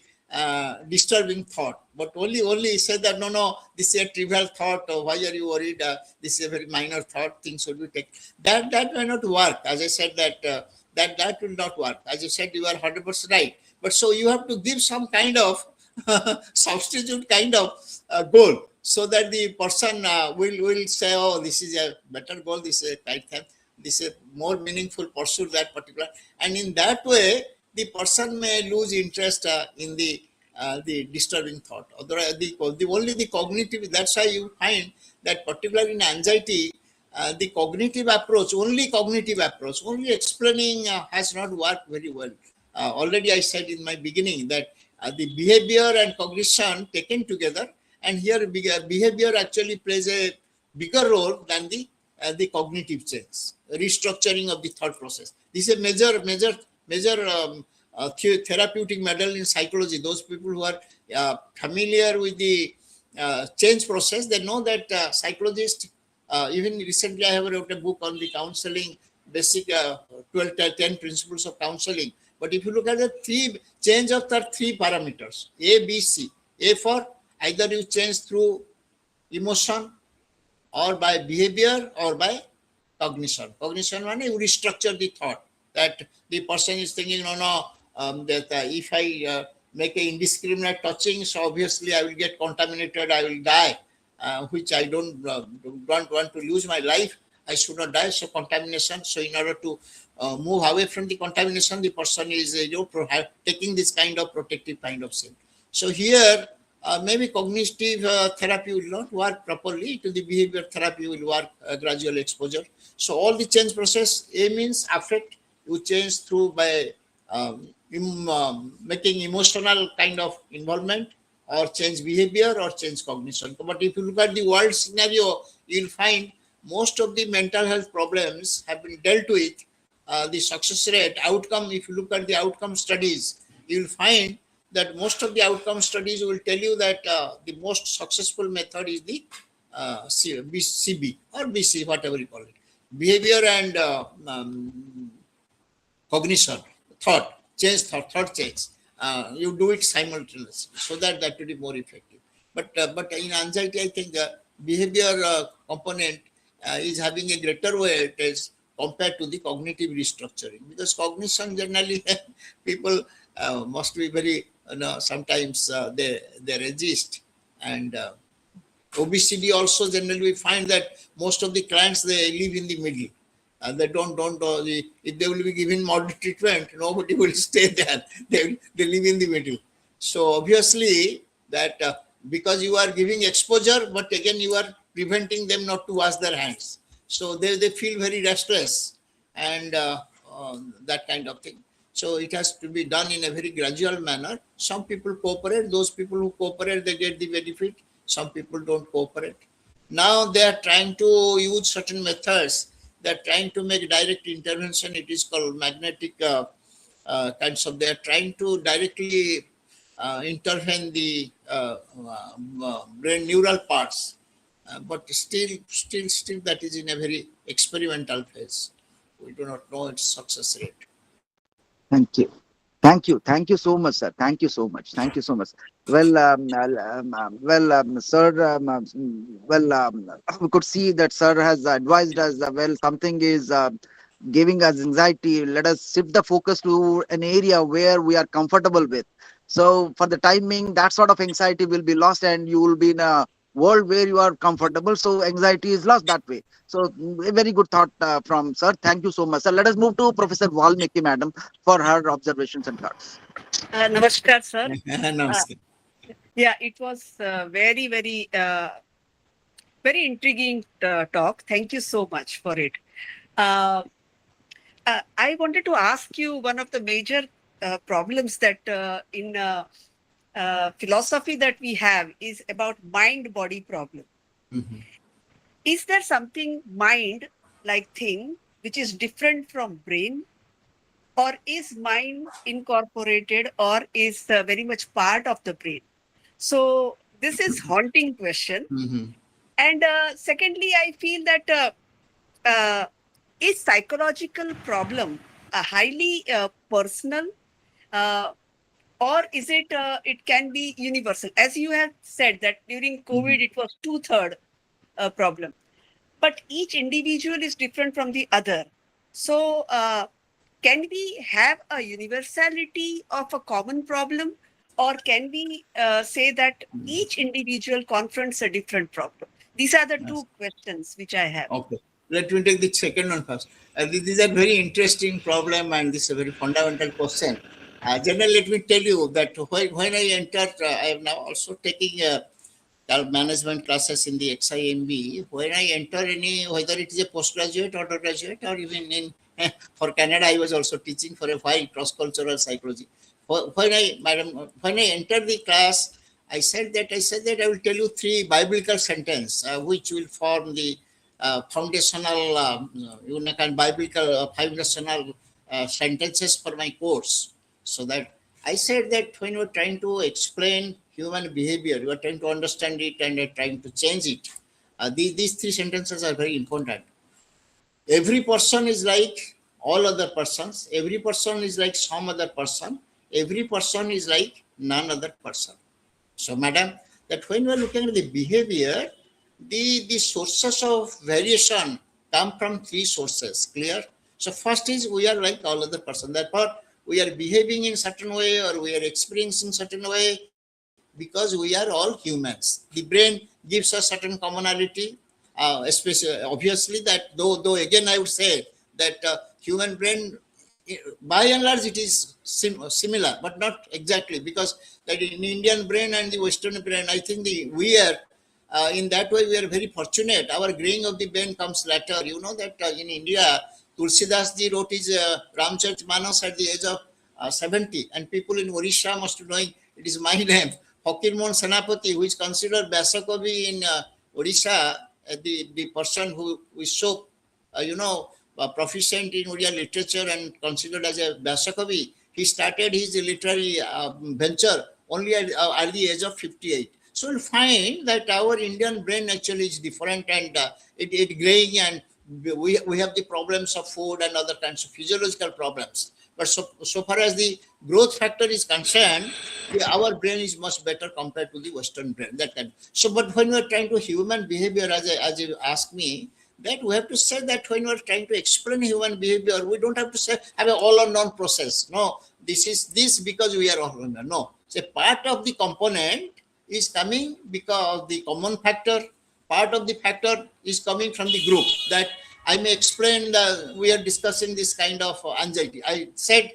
disturbing thought, but only say that no, this is a trivial thought, or why are you worried? This is a very minor thought. Things should be taken. That may not work. As I said, that will not work. As you said, you are 100% right. But so you have to give some kind of substitute kind of goal, so that the person will say, oh, this is a better goal. This is a right thing. This is a more meaningful pursuit, that particular, and in that way the person may lose interest in the disturbing thought. Otherwise, the only the cognitive. That's why you find that particularly in anxiety, the cognitive approach, only explaining has not worked very well. Already I said in my beginning that the behavior and cognition taken together, and here behavior actually plays a bigger role than the cognitive change, restructuring of the thought process. This is a major therapeutic model in psychology. Those people who are familiar with the change process, they know that psychologists, even recently I have wrote a book on the counseling, basic 10 principles of counseling. But if you look at the change of the three parameters, A, B, C. A for either you change through emotion, or by behavior, or by cognition. Cognition means you restructure the thought, that the person is thinking, that if I make an indiscriminate touching, so obviously I will get contaminated, I will die, which I don't want to lose my life. I should not die. So contamination. So in order to move away from the contamination, the person is taking this kind of protective kind of thing. So here, maybe cognitive therapy will not work properly. To the behavior therapy will work gradual exposure. So all the change process, A means affect, you change through by making emotional kind of involvement, or change behavior, or change cognition. But if you look at the world scenario, you'll find most of the mental health problems have been dealt with. The success rate, outcome, if you look at the outcome studies, you'll find that most of the outcome studies will tell you that the most successful method is the CB or BC, whatever you call it. Behavior and cognition, thought change. You do it simultaneously, so that will be more effective. But in anxiety, I think the behavior component is having a greater weight as compared to the cognitive restructuring, because cognition generally people must be very, sometimes they resist, and OBCD also generally we find that most of the clients, they live in the middle. They don't if they will be given moderate treatment, nobody will stay there. They live in the middle. So obviously that because you are giving exposure, but again you are preventing them not to wash their hands. So they feel very restless, and that kind of thing. So it has to be done in a very gradual manner. Some people cooperate. Those people who cooperate, they get the benefit. Some people don't cooperate. Now they are trying to use certain methods. They are trying to make direct intervention. It is called magnetic kinds of. They are trying to directly intervene the brain neural parts, but still that is in a very experimental phase. We do not know its success rate. Thank you. Thank you so much, sir. Thank you so much. Thank you so much. Well, sir, we could see that sir has advised us, well, something is giving us anxiety. Let us shift the focus to an area where we are comfortable with. So for the timing, that sort of anxiety will be lost, and you will be in a world where you are comfortable. So anxiety is lost that way. So a very good thought from sir. Thank you so much, sir. Let us move to Professor Valmiki, madam, for her observations and thoughts. Namaskar, sir. Namaste. Yeah, it was very intriguing talk. Thank you so much for it. I wanted to ask you one of the major problems that in philosophy that we have is about mind-body problem. Mhm. Is there something mind-like thing which is different from brain? Or is mind incorporated, or is very much part of the brain? So this is haunting question. Mhm. And secondly, I feel that is psychological problem highly personal, uh, or is it it can be universal? As you have said that during COVID it was two-third problem, but each individual is different from the other. So can we have a universality of a common problem, or can we say that each individual confronts a different problem? These are the Yes. two questions which I have. Okay. Let me take the second one first. This is a very interesting problem and this is a very fundamental question. Generally, let me tell you that when I entered, I am now also taking management classes in the XIMB. When I enter any, whether it is a postgraduate or undergraduate or even in for Canada, I was also teaching for a while cross-cultural psychology. When I entered the class, I said that I will tell you three biblical sentence which will form the foundational, biblical foundational sentences for my course. So that I said that when you are trying to explain human behavior, you are trying to understand it and trying to change it. These three sentences are very important. Every person is like all other persons. Every person is like some other person. Every person is like none other person. So, madam, that when we are looking at the behavior, the sources of variation come from three sources. Clear? So, first is we are like all other person. Therefore, we are behaving in certain way or we are experiencing certain way because we are all humans. The brain gives us certain commonality, especially obviously that though again I would say that human brain by and large it is similar but not exactly, because that in Indian brain and the Western brain, I think we are in that way we are very fortunate. Our graying of the brain comes later. You know that in India Tulsidas ji wrote his Ramcharita Manas at the age of 70, and people in Orissa must know it is my name. Fakir Mohan Senapati, who is considered Vyasakavi in Orissa, the person who is so, proficient in Odia literature and considered as a Vyasakavi, he started his literary venture only at the age of 58. So you'll find that our Indian brain actually is different and it graying, and we have the problems of food and other kinds of physiological problems. But so far as the growth factor is concerned, our brain is much better compared to the Western brain. That kind. So, but when we are trying to human behavior, as you ask me, that we have to say that when we are trying to explain human behavior, we don't have to say have an all or none process. No, this is this because we are all human. No, so part of the component is coming because the common factor. Part of the factor is coming from the group. That I may explain we are discussing this kind of anxiety. I said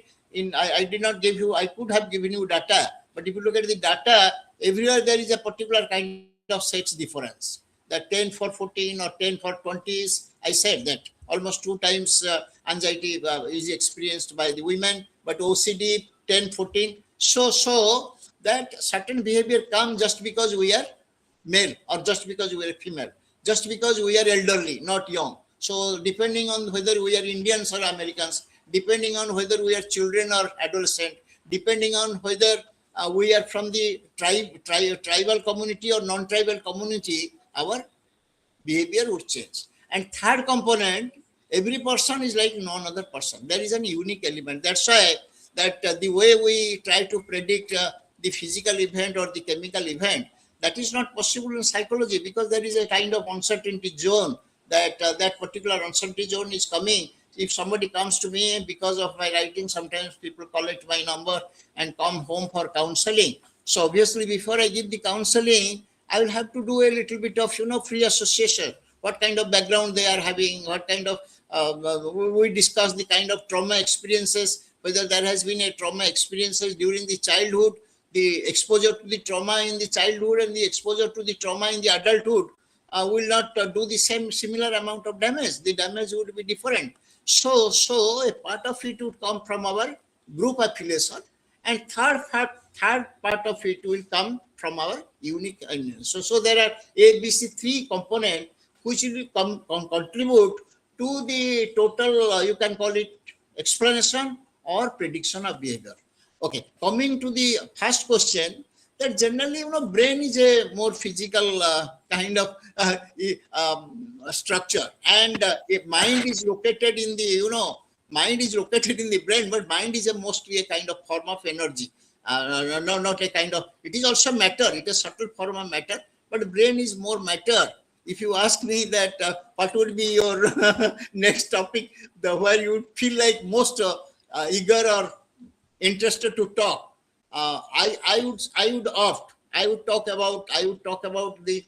I did not give you, I could have given you data, but if you look at the data, everywhere there is a particular kind of sex difference. That 10 for 14 or 10 for 20s, I said that almost two times anxiety is experienced by the women, but OCD 10, 14. So that certain behavior comes just because we are male or just because we are female, just because we are elderly, not young. So depending on whether we are Indians or Americans, depending on whether we are children or adolescent, depending on whether we are from the tribal community or non-tribal community, our behavior would change. And third component, every person is like none other person. There is an unique element. That's why that the way we try to predict the physical event or the chemical event, that is not possible in psychology, because there is a kind of uncertainty zone that that particular uncertainty zone is coming. If somebody comes to me because of my writing, sometimes people collect my number and come home for counseling. So obviously before I give the counseling, I will have to do a little bit of free association. What kind of background they are having, what kind of we discuss the kind of trauma experiences, whether there has been a trauma experiences during the childhood, the exposure to the trauma in the childhood and the exposure to the trauma in the adulthood will not do the same similar amount of damage. The damage would be different. So a part of it would come from our group affiliation, and third part of it will come from our unique. So there are ABC three components which will contribute to the total. You can call it explanation or prediction of behavior. Okay, coming to the first question, that generally, brain is a more physical kind of structure, and mind is located in the, mind is located in the brain, but mind is a mostly a kind of form of energy. No, not a kind of, it is also matter, it is subtle form of matter, but brain is more matter. If you ask me that what would be your next topic, where you would feel like most eager or interested to talk, I would talk about the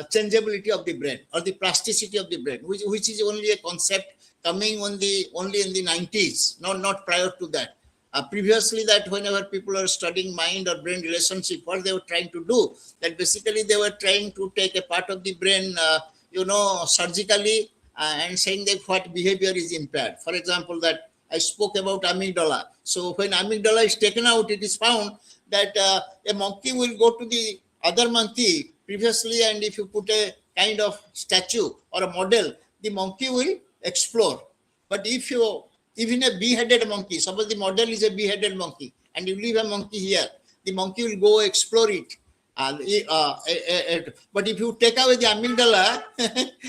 changeability of the brain or the plasticity of the brain, which is only a concept coming only in the 90s, not prior to that. Previously, that whenever people are studying mind or brain relationship, what they were trying to do, that basically they were trying to take a part of the brain, surgically, and saying that what behavior is impaired. For example, that I spoke about amygdala. So when amygdala is taken out, it is found that a monkey will go to the other monkey previously, and if you put a kind of statue or a model, the monkey will explore. But if you, even a beheaded monkey, suppose the model is a beheaded monkey, and you leave a monkey here, the monkey will go explore it. But if you take away the amygdala,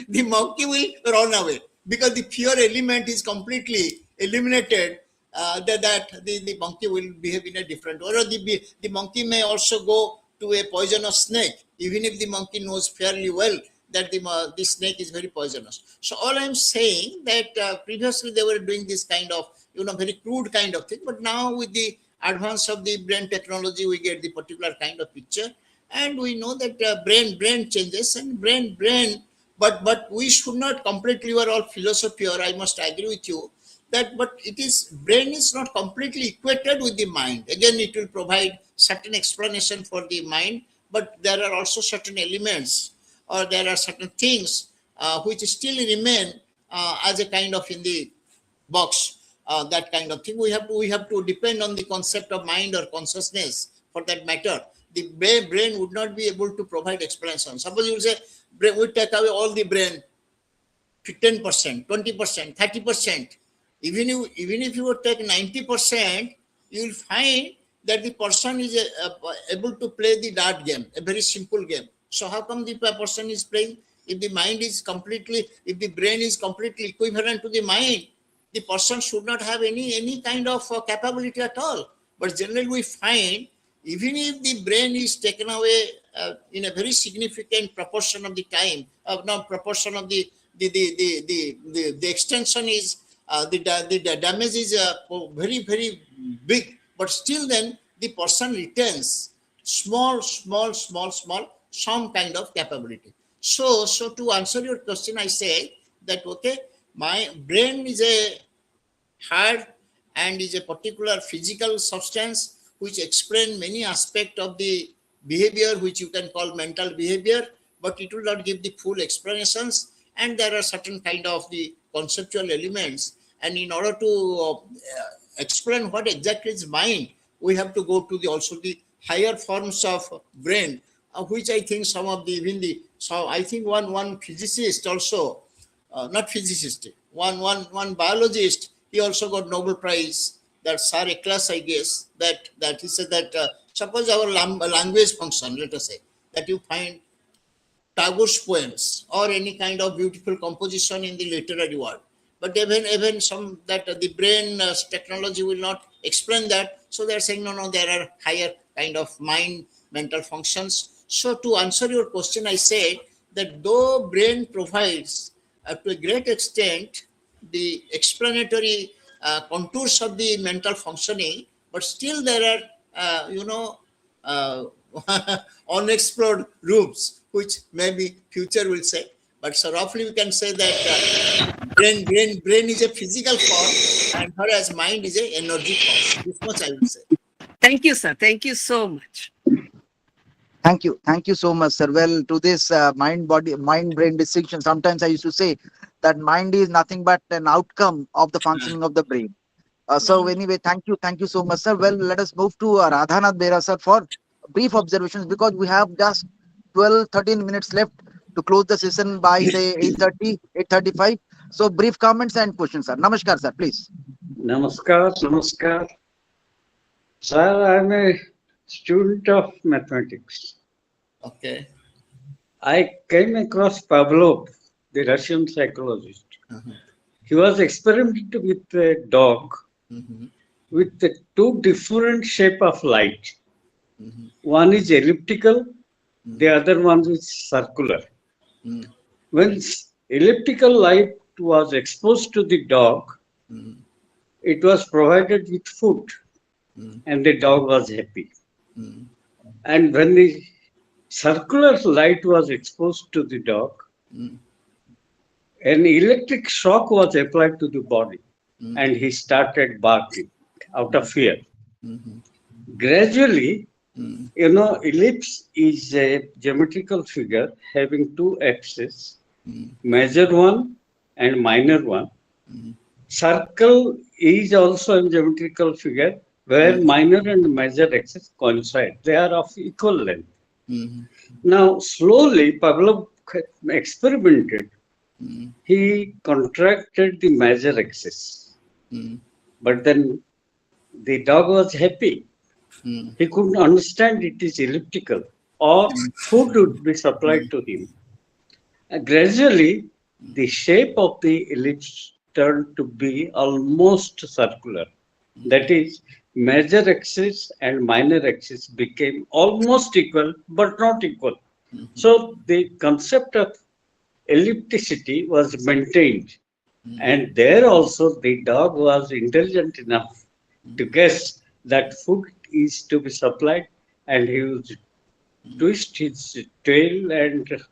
the monkey will run away, because the fear element is completely eliminated. That the monkey will behave in a different way. Or the monkey may also go to a poisonous snake, even if the monkey knows fairly well that the snake is very poisonous. So all I'm saying that previously they were doing this kind of, very crude kind of thing, but now with the advance of the brain technology, we get the particular kind of picture, and we know that brain changes and brain. But we should not completely, we are all philosophy, or I must agree with you that, but it is, brain is not completely equated with the mind. Again, it will provide certain explanation for the mind, but there are also certain elements, or there are certain things which still remain as a kind of in the box, that kind of thing. We have to depend on the concept of mind or consciousness for that matter. The brain would not be able to provide explanation. Suppose you will say, we take away all the brain, 10%, 20%, 30%. Even if you would take 90%, you will find that the person is able to play the dart game, a very simple game. So how come the person is playing? If the mind is completely, if the brain is completely equivalent to the mind, the person should not have any kind of capability at all. But generally we find, even if the brain is taken away in a very significant proportion of the time, not proportion of the extension is, the damage is very, very big, but still then the person retains small, some kind of capability. So to answer your question, I say that, okay, my brain is a hard and is a particular physical substance which explain many aspects of the behavior, which you can call mental behavior, but it will not give the full explanations. And there are certain kind of the conceptual elements, and in order to explain what exactly is mind, we have to go to the also the higher forms of brain, which I think some of the, even the, so I think one physicist also, not physicist, one biologist, he also got Nobel Prize, that Sir Eklas, I guess, that he said that suppose our language function, let us say, that you find Tagore's poems or any kind of beautiful composition in the literary world, but even some that the brain technology will not explain that. So they're saying no, there are higher kind of mind mental functions. So to answer your question, I say that though brain provides to a great extent the explanatory contours of the mental functioning, but still there are uh, unexplored rooms, which maybe future will say. But so roughly we can say that brain is a physical form, and whereas mind is a energy form. This much I will say. Thank you, sir. Thank you so much. Thank you so much, sir. Well, to this mind brain distinction, sometimes I used to say that mind is nothing but an outcome of the functioning of the brain. So anyway, thank you so much, sir. Well, let us move to Radhanath Bera, sir, for brief observations, because we have just 12-13 minutes left to close the session by say 8:30, 8:35. So brief comments and questions, sir. Namaskar, sir, please. Namaskar, namaskar. Sir, I am a student of mathematics. Okay. I came across Pavlov, the Russian psychologist. he was experimenting with a dog Mm-hmm. with the two different shape of light. Mm-hmm. One is elliptical, the other one is circular. Mm-hmm. When elliptical light was exposed to the dog, Mm-hmm. it was provided with food and the dog was happy. Mm-hmm. And when the circular light was exposed to the dog, Mm-hmm. an electric shock was applied to the body and he started barking out of fear. Mm-hmm. Gradually, Mm-hmm. ellipse is a geometrical figure having two axes, Mm-hmm. major one and minor one. Mm-hmm. Circle is also a geometrical figure where minor and major axes coincide. They are of equal length. Mm-hmm. Now, slowly, Pavlov experimented. Mm-hmm. He contracted the major axis, Mm-hmm. but then the dog was happy. Mm-hmm. He couldn't understand it is elliptical or food would be supplied to him. Gradually, the shape of the ellipse turned to be almost circular. That is, major axis and minor axis became almost equal but not equal. So the concept of ellipticity was maintained. And there also the dog was intelligent enough to guess that food is to be supplied and he would twist his tail and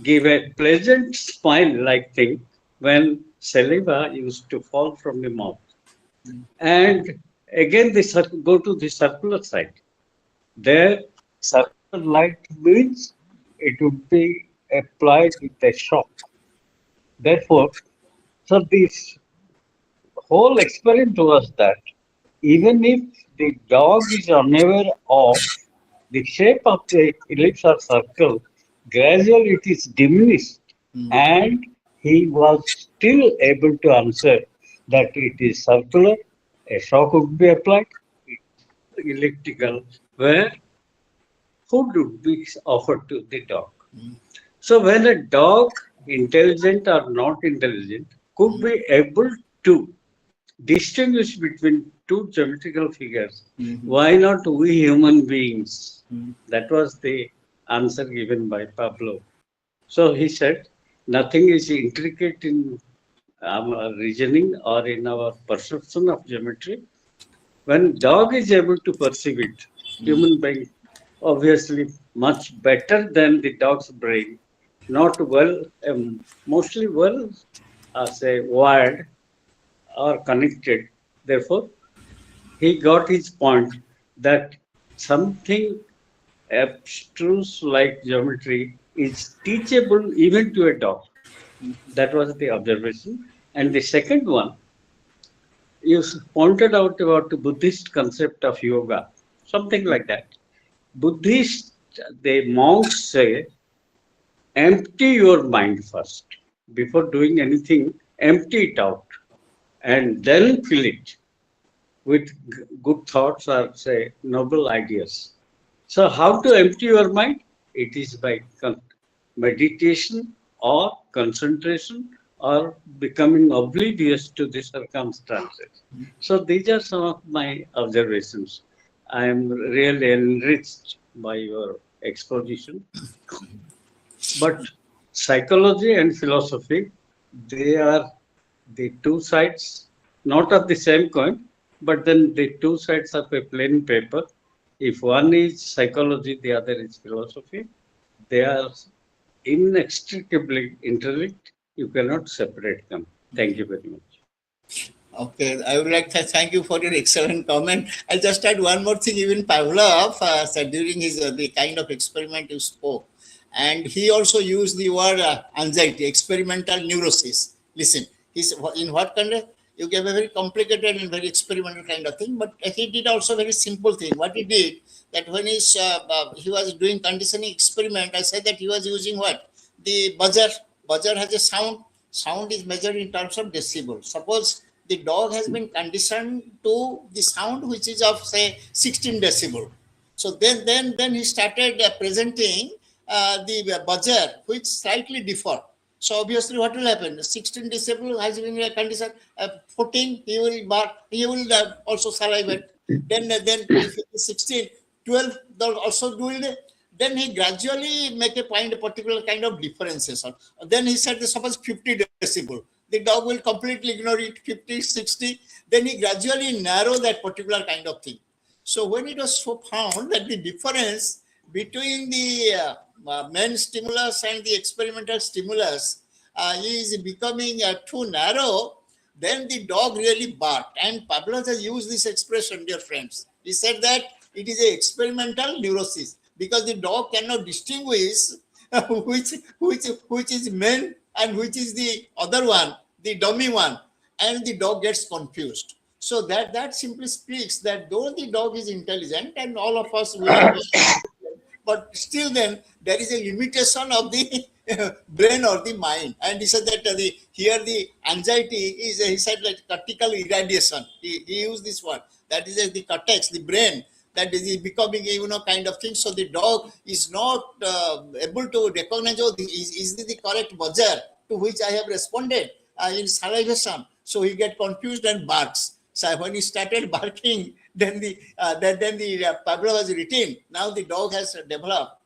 give a pleasant smile like thing when saliva used to fall from the mouth. And again, go to the circular side. There, circular light means it would be applied with a shock. Therefore, so this whole experiment was that even if the dog is unaware of the shape of the ellipse or circle, gradually it is diminished and he was still able to answer that it is circular, a shock would be applied, it's elliptical, where food would be offered to the dog. So when a dog, intelligent or not intelligent, could be able to distinguish between two geometrical figures, why not we human beings? That was the answer given by Pablo. So he said, nothing is intricate in our reasoning or in our perception of geometry. When dog is able to perceive it, human being obviously much better than the dog's brain, not well, mostly well, say wired or connected. Therefore, he got his point that something abstruse like geometry is teachable even to a dog. That was the observation. And the second one, you pointed out about the Buddhist concept of yoga, something like that. Buddhist, the monks say, empty your mind first. Before doing anything, empty it out and then fill it with good thoughts or say noble ideas. So, how to empty your mind? It is by meditation or concentration or becoming oblivious to the circumstances. So, these are some of my observations. I am really enriched by your exposition. But psychology and philosophy, they are the two sides, not of the same coin, but then the two sides of a plain paper. If one is psychology, the other is philosophy. They are inextricably interlinked. You cannot separate them. Thank you very much. Okay, I would like to thank you for your excellent comment. I'll just add one more thing. Even Pavlov said during his the kind of experiment you spoke, and he also used the word anxiety, experimental neurosis. Listen, he's in what kind of you gave a very complicated and very experimental kind of thing, but he did also very simple thing. What he did that when he was doing conditioning experiment, I said that he was using what the buzzer. Buzzer has a sound. Sound is measured in terms of decibel. Suppose the dog has been conditioned to the sound which is of say 16 decibel. So then he started presenting the buzzer which slightly differ. So obviously, what will happen? 16 disabled has been a condition. 14, he will bark. He will also salivate. Then if it is 16, 12, they'll also do it. Then he gradually make a point, a particular kind of differentiation. Then he said, suppose 50 decibel. The dog will completely ignore it, 50, 60. Then he gradually narrow that particular kind of thing. So when it was so found that the difference between the main stimulus and the experimental stimulus is becoming too narrow, then the dog really barked. And Pavlov has used this expression, dear friends. He said that it is an experimental neurosis because the dog cannot distinguish which is main and which is the other one, the dummy one, and the dog gets confused. So that simply speaks that though the dog is intelligent and all of us we are, but still then there is a limitation of the brain or the mind. And he said that here the anxiety is, he said, like cortical irradiation. He used this word. That is the cortex, the brain, that is becoming kind of thing. So the dog is not able to recognize, is this the correct buzzer to which I have responded in salivation. So he get confused and barks. So when he started barking, then the Pavlov has written. Now the dog has developed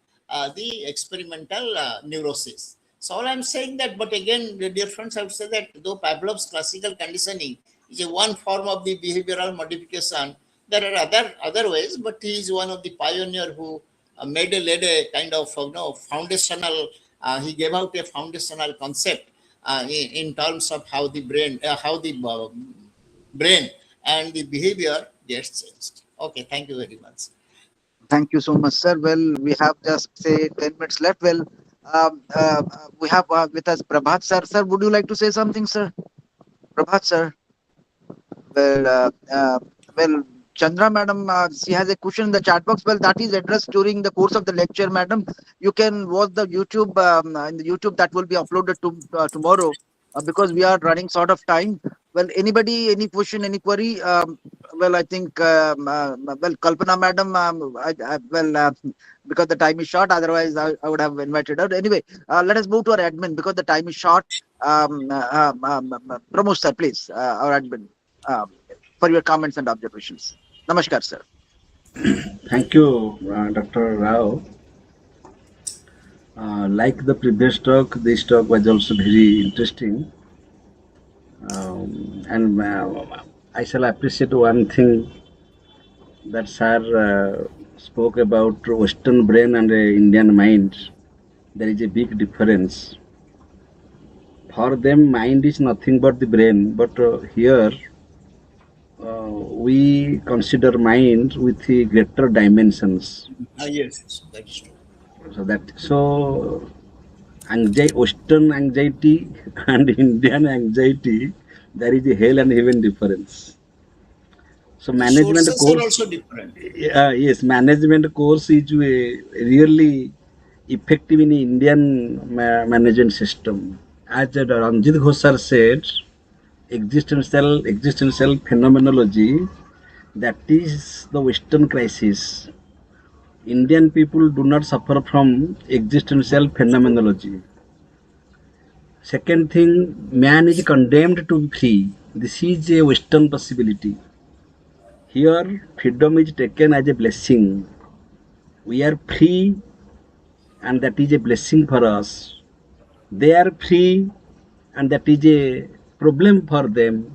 the experimental neurosis. So all I'm saying that, but again, dear friends, I would say that though Pavlov's classical conditioning is a one form of the behavioral modification, there are other ways, but he is one of the pioneer who led a kind of foundational. He gave out a foundational concept in terms of how the brain, brain and the behavior gets changed. Okay, thank you very much. Thank you so much, sir. Well, we have just say 10 minutes left. Well, we have with us Prabhat sir. Sir, would you like to say something, sir? Prabhat sir. Well, well, Chandra madam, she has a question in the chat box. Well, that is addressed during the course of the lecture, madam. You can watch the YouTube in the YouTube that will be uploaded tomorrow because we are running short of time. Well, anybody, any question, any query? Well, I think well, Kalpana madam. Because the time is short. Otherwise, I would have invited her. Anyway, let us move to our admin because the time is short. Pramod sir, please, our admin. For your comments and observations. Namaskar, sir. Thank you, Dr. Rao. Like the previous talk, this talk was also very interesting. And I shall appreciate one thing that Sir spoke about Western brain and Indian mind. There is a big difference. For them, mind is nothing but the brain, but here we consider mind with the greater dimensions. Yes, that is true. So Western anxiety and Indian anxiety, there is a hell and heaven difference. So management Sources course are also different. yes, management course is really effective in Indian management system. As Ranjit Ghosh said, existential phenomenology, that is the Western crisis. Indian people do not suffer from existential phenomenology. Second thing, man is condemned to be free. This is a Western possibility. Here, freedom is taken as a blessing. We are free, and that is a blessing for us. They are free, and that is a problem for them.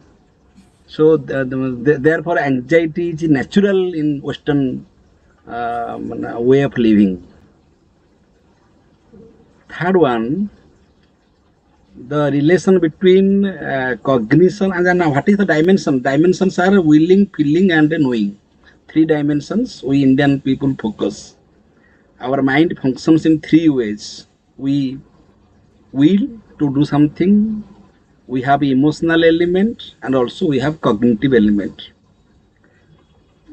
So, therefore, anxiety is natural in Western way of living. Third one, the relation between cognition and then what is the dimension? Dimensions are willing, feeling, and knowing. 3 dimensions we Indian people focus. Our mind functions in 3 ways. We will to do something, we have emotional element, and also we have cognitive element.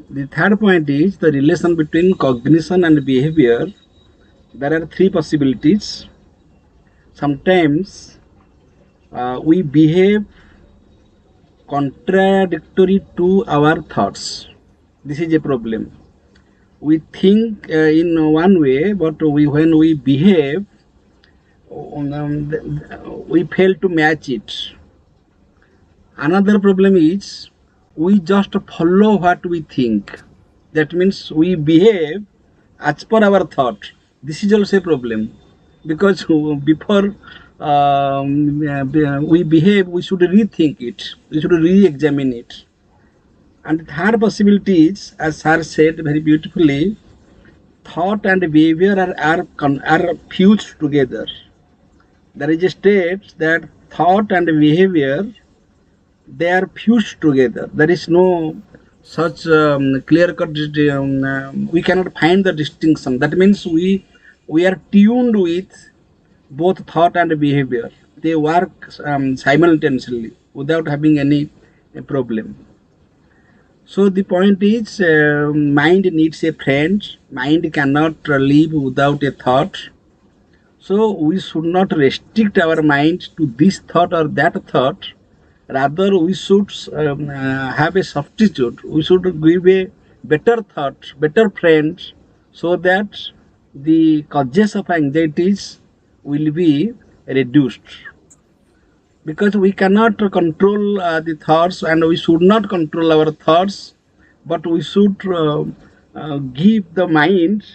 The third point is the relation between cognition and behavior. There are 3 possibilities. Sometimes we behave contradictory to our thoughts. This is a problem. We think in one way, but when we behave, we fail to match it. Another problem is we just follow what we think. That means we behave as per our thought. This is also a problem because before we behave, we should rethink it. We should re-examine it. And the third possibility is, as Sir said very beautifully, thought and behavior are fused together. There is a state that thought and behavior they are fused together. There is no such clear cut. We cannot find the distinction. That means we are tuned with both thought and behavior. They work simultaneously without having any problem. So the point is, mind needs a friend. Mind cannot live without a thought. So we should not restrict our mind to this thought or that thought. Rather, we should have a substitute. We should give a better thought, better friend, so that the causes of anxieties will be reduced. Because we cannot control the thoughts, and we should not control our thoughts, but we should give the mind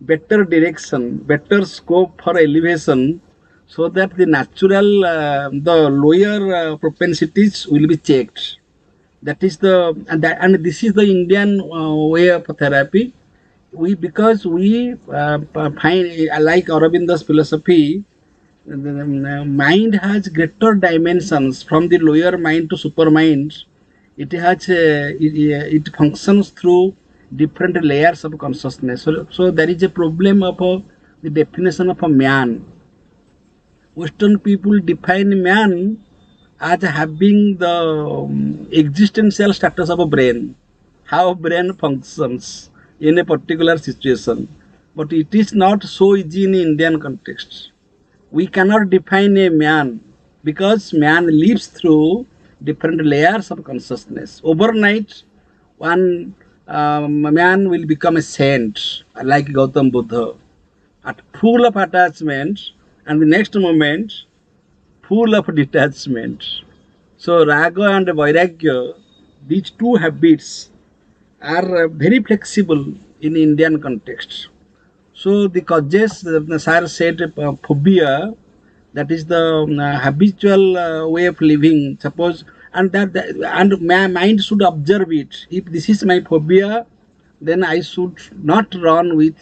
better direction, better scope for elevation, so that the natural, the lower propensities will be checked. That is the and this is the Indian way of therapy. We because we find like Aurobindo's philosophy, the mind has greater dimensions from the lower mind to super mind. It has it functions through different layers of consciousness. So there is a problem of the definition of a man. Western people define man as having the existential status of a brain, how brain functions in a particular situation. But it is not so easy in Indian context. We cannot define a man because man lives through different layers of consciousness. Overnight, one man will become a saint like Gautam Buddha, at full of attachment, and the next moment full of detachment. So raga and vairagya, these two habits are very flexible in Indian context. So the causes, the sir said, phobia, that is the habitual way of living. Suppose and my mind should observe it. If this is my phobia, then I should not run with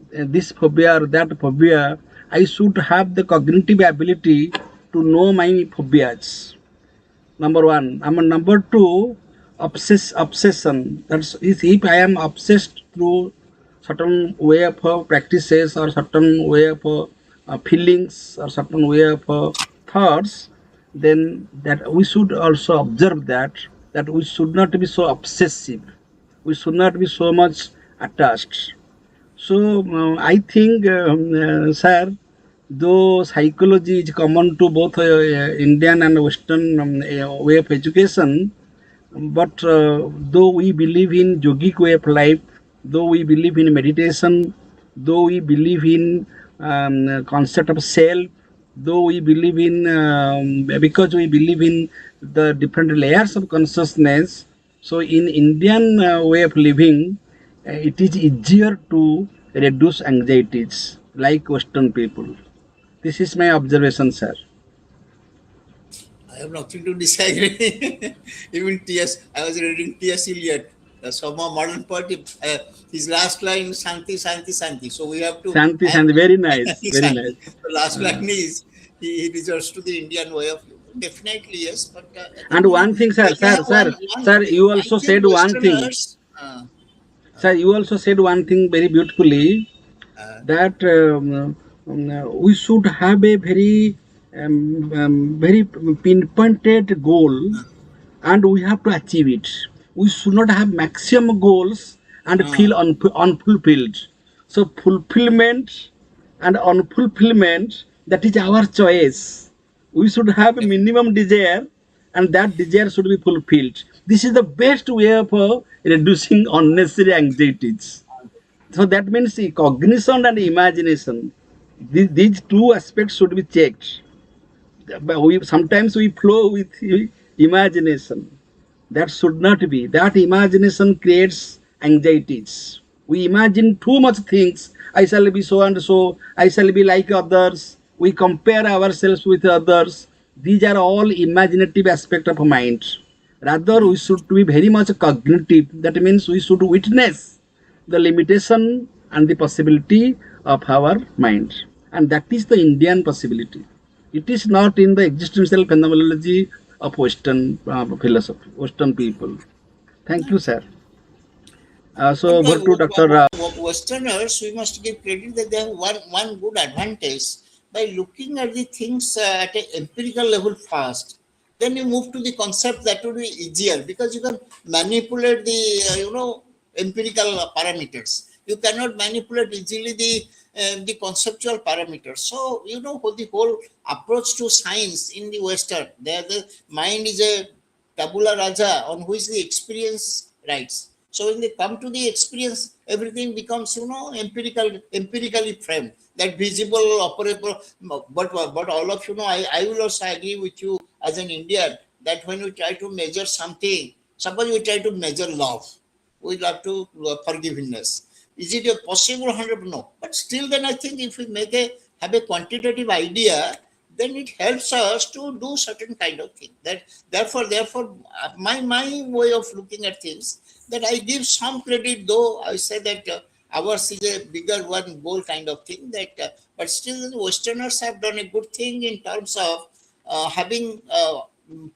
this phobia or that phobia. I should have the cognitive ability to know my phobias. Number one. Number two, obsession. That's if I am obsessed through certain way of practices or certain way of feelings or certain way of thoughts, then that we should also observe that we should not be so obsessive. We should not be so much attached. So I think, sir, though psychology is common to both Indian and Western way of education, but though we believe in yogic way of life, though we believe in meditation, though we believe in concept of self, though we believe in because we believe in the different layers of consciousness. So in Indian way of living, it is easier to reduce anxieties like Western people. This is my observation, sir. I have nothing to disagree. Even T.S. I was reading T.S. Eliot, some modern poet. His last line, Shanti, Shanti, Shanti. So we have to. Shanti, Shanti, very nice, very nice. The last line is he refers to the Indian way of. Definitely yes, but and one thing, sir, sir, you also said one thing. Sir, you also said one thing very beautifully, that we should have a very pinpointed goal, and we have to achieve it. We should not have maximum goals and feel unfulfilled. So fulfillment and unfulfillment, that is our choice. We should have a minimum desire, and that desire should be fulfilled. This is the best way of reducing unnecessary anxieties. So that means cognition and imagination. These two aspects should be checked. But sometimes we flow with imagination. That should not be. That imagination creates anxieties. We imagine too much things. I shall be so and so. I shall be like others. We compare ourselves with others. These are all imaginative aspect of mind. Rather, we should be very much cognitive. That means we should witness the limitation and the possibility of our mind. And that is the Indian possibility. It is not in the existential phenomenology of Western philosophy, Western people. Thank you, sir. So But over to Dr. Rao. Westerners, we must give credit that they have one good advantage by looking at the things at an empirical level first. Then you move to the concept, that would be easier because you can manipulate the empirical parameters. You cannot manipulate easily the conceptual parameters. So the whole approach to science in the Western, there the mind is a tabula rasa on which the experience writes. So when they come to the experience, everything becomes, empirically framed. That visible, operable. But all of I will also agree with you as an Indian that when we try to measure something, suppose we try to measure love, we have to forgiveness. Is it a possible 100? No. But still, then I think if we have a quantitative idea, then it helps us to do certain kind of thing. Therefore, my way of looking at things, that I give some credit, though I say that ours is a bigger one goal kind of thing. But still, the Westerners have done a good thing in terms of having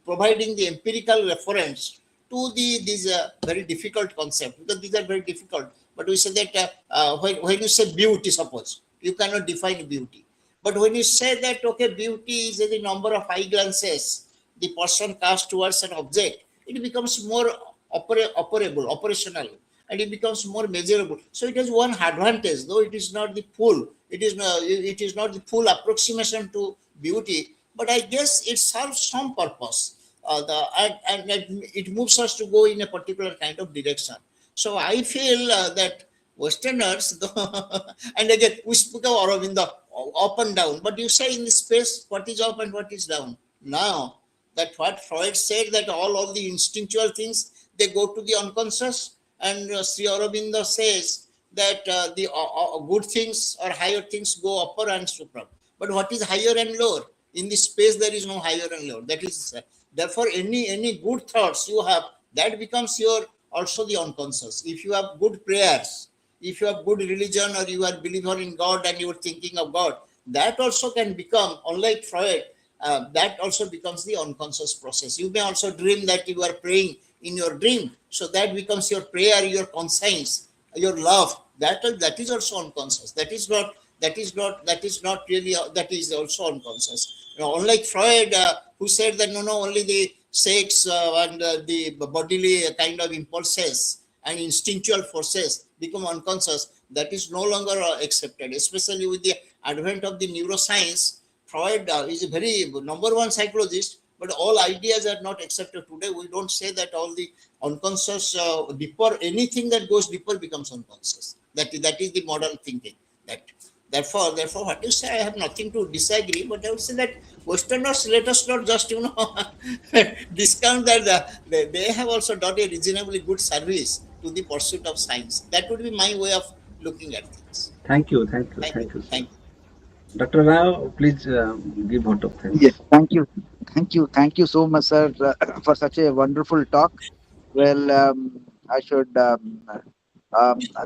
providing the empirical reference to these very difficult concepts, because these are very difficult. But we say that when you say beauty, suppose you cannot define beauty. But when you say that, okay, beauty is the number of eye glances the person casts towards an object, it becomes more operable, operational, and it becomes more measurable. So it has one advantage, though it is not the full. It is not the full approximation to beauty, but I guess it serves some purpose. And it moves us to go in a particular kind of direction. So I feel that Westerners, and again, we spoke of Aurobindo, up and down, but you say in the space, what is up and what is down? Now, that what Freud said, that all the instinctual things, they go to the unconscious, and Sri Aurobindo says that the good things or higher things go upper and supra. But what is higher and lower? In the space, there is no higher and lower. That is, therefore, any good thoughts you have, that becomes your also the unconscious. If you have good prayers, if you have good religion, or you are believer in God and you are thinking of God, that also can become, unlike Freud, that also becomes the unconscious process. You may also dream that you are praying in your dream, so that becomes your prayer, your conscience, your love. That is also unconscious. That is not really, that is also unconscious. Unlike Freud, who said that no, only the sex and the bodily kind of impulses and instinctual forces become unconscious, that is no longer accepted, especially with the advent of the neuroscience. Freud is a very number one psychologist, but all ideas are not accepted today. We don't say that all the unconscious, deeper, anything that goes deeper becomes unconscious. That is the modern thinking. That therefore, what you say, I have nothing to disagree, but I would say that Westerners, let us not just discount that they have also done a reasonably good service to the pursuit of science. That would be my way of looking at things. Thank you, thank you, Thank you. thank you, sir. Thank you. Dr. Rao, please give vote of Yes, thanks. thank you so much, sir, for such a wonderful talk. Well, I should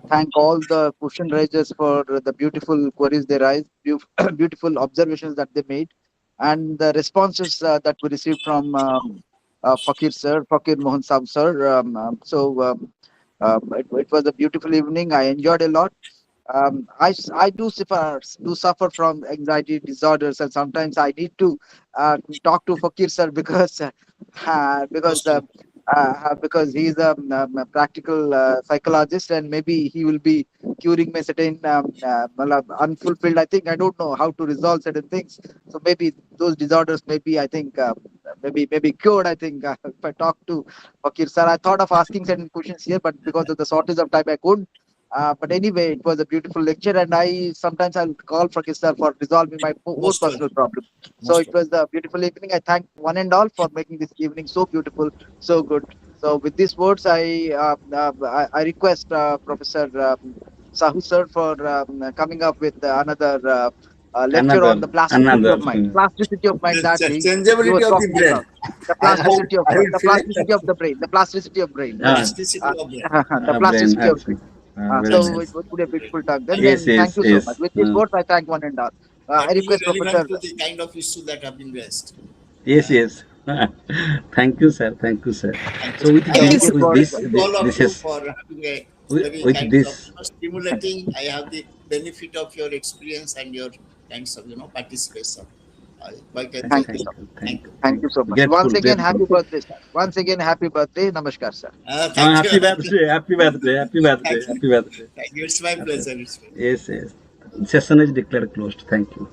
thank all the question raisers for the beautiful queries they raised, beautiful observations that they made, and the responses that we received from Fakir Mohan Sahoo sir. It was a beautiful evening. I enjoyed a lot. I do suffer from anxiety disorders, and sometimes I need to talk to Fakir sir because because Most because he's a practical psychologist, and maybe he will be curing my certain unfulfilled. I think I don't know how to resolve certain things. So maybe those disorders, maybe I think maybe cured. I think if I talk to Fakir sir, I thought of asking certain questions here, but because of the shortage of time, I couldn't. But anyway, it was a beautiful lecture, and I sometimes I'll call Fakir sir for resolving my own Most personal welcome. problem. So Most it was a beautiful evening. I thank one and all for making this evening so beautiful, so good. So with these words, I request Professor Sahu sir for coming up with another lecture on the plasticity of mind. Another. Plasticity of mind that he Changeability was of the talking brain. about. The plasticity of I will the feel it. plasticity of the brain. The plasticity of brain. Ah, Uh, Plasticity of brain. the brain. plasticity of brain. Very That's So nice. it would be a beautiful talk. Yes, Then thank yes, you so much. yes. With these words, I thank one and all. I that will be request relevant Professor. to the kind of issue that have been raised. Yes, yes. Thank you, sir. Thank you, sir. Thank you, So sir. with I With this, these also with words, this, thank all of this you is for having a very with kinds of this. stimulating. I have the benefit of your experience and your kinds of participation. I quite enjoy thank you that. so Thank much. you, Thank thank you. you, Thank thank you so you. much. Once Grateful, again, grateful. happy birthday, sir. Once again, happy birthday. Namaskar, sir. Thank you. Happy birthday, happy birthday, happy birthday, Thank you. happy birthday. Thank you. It's my Happy. pleasure. It's my pleasure. Yes, yes. Session is declared closed. Thank you.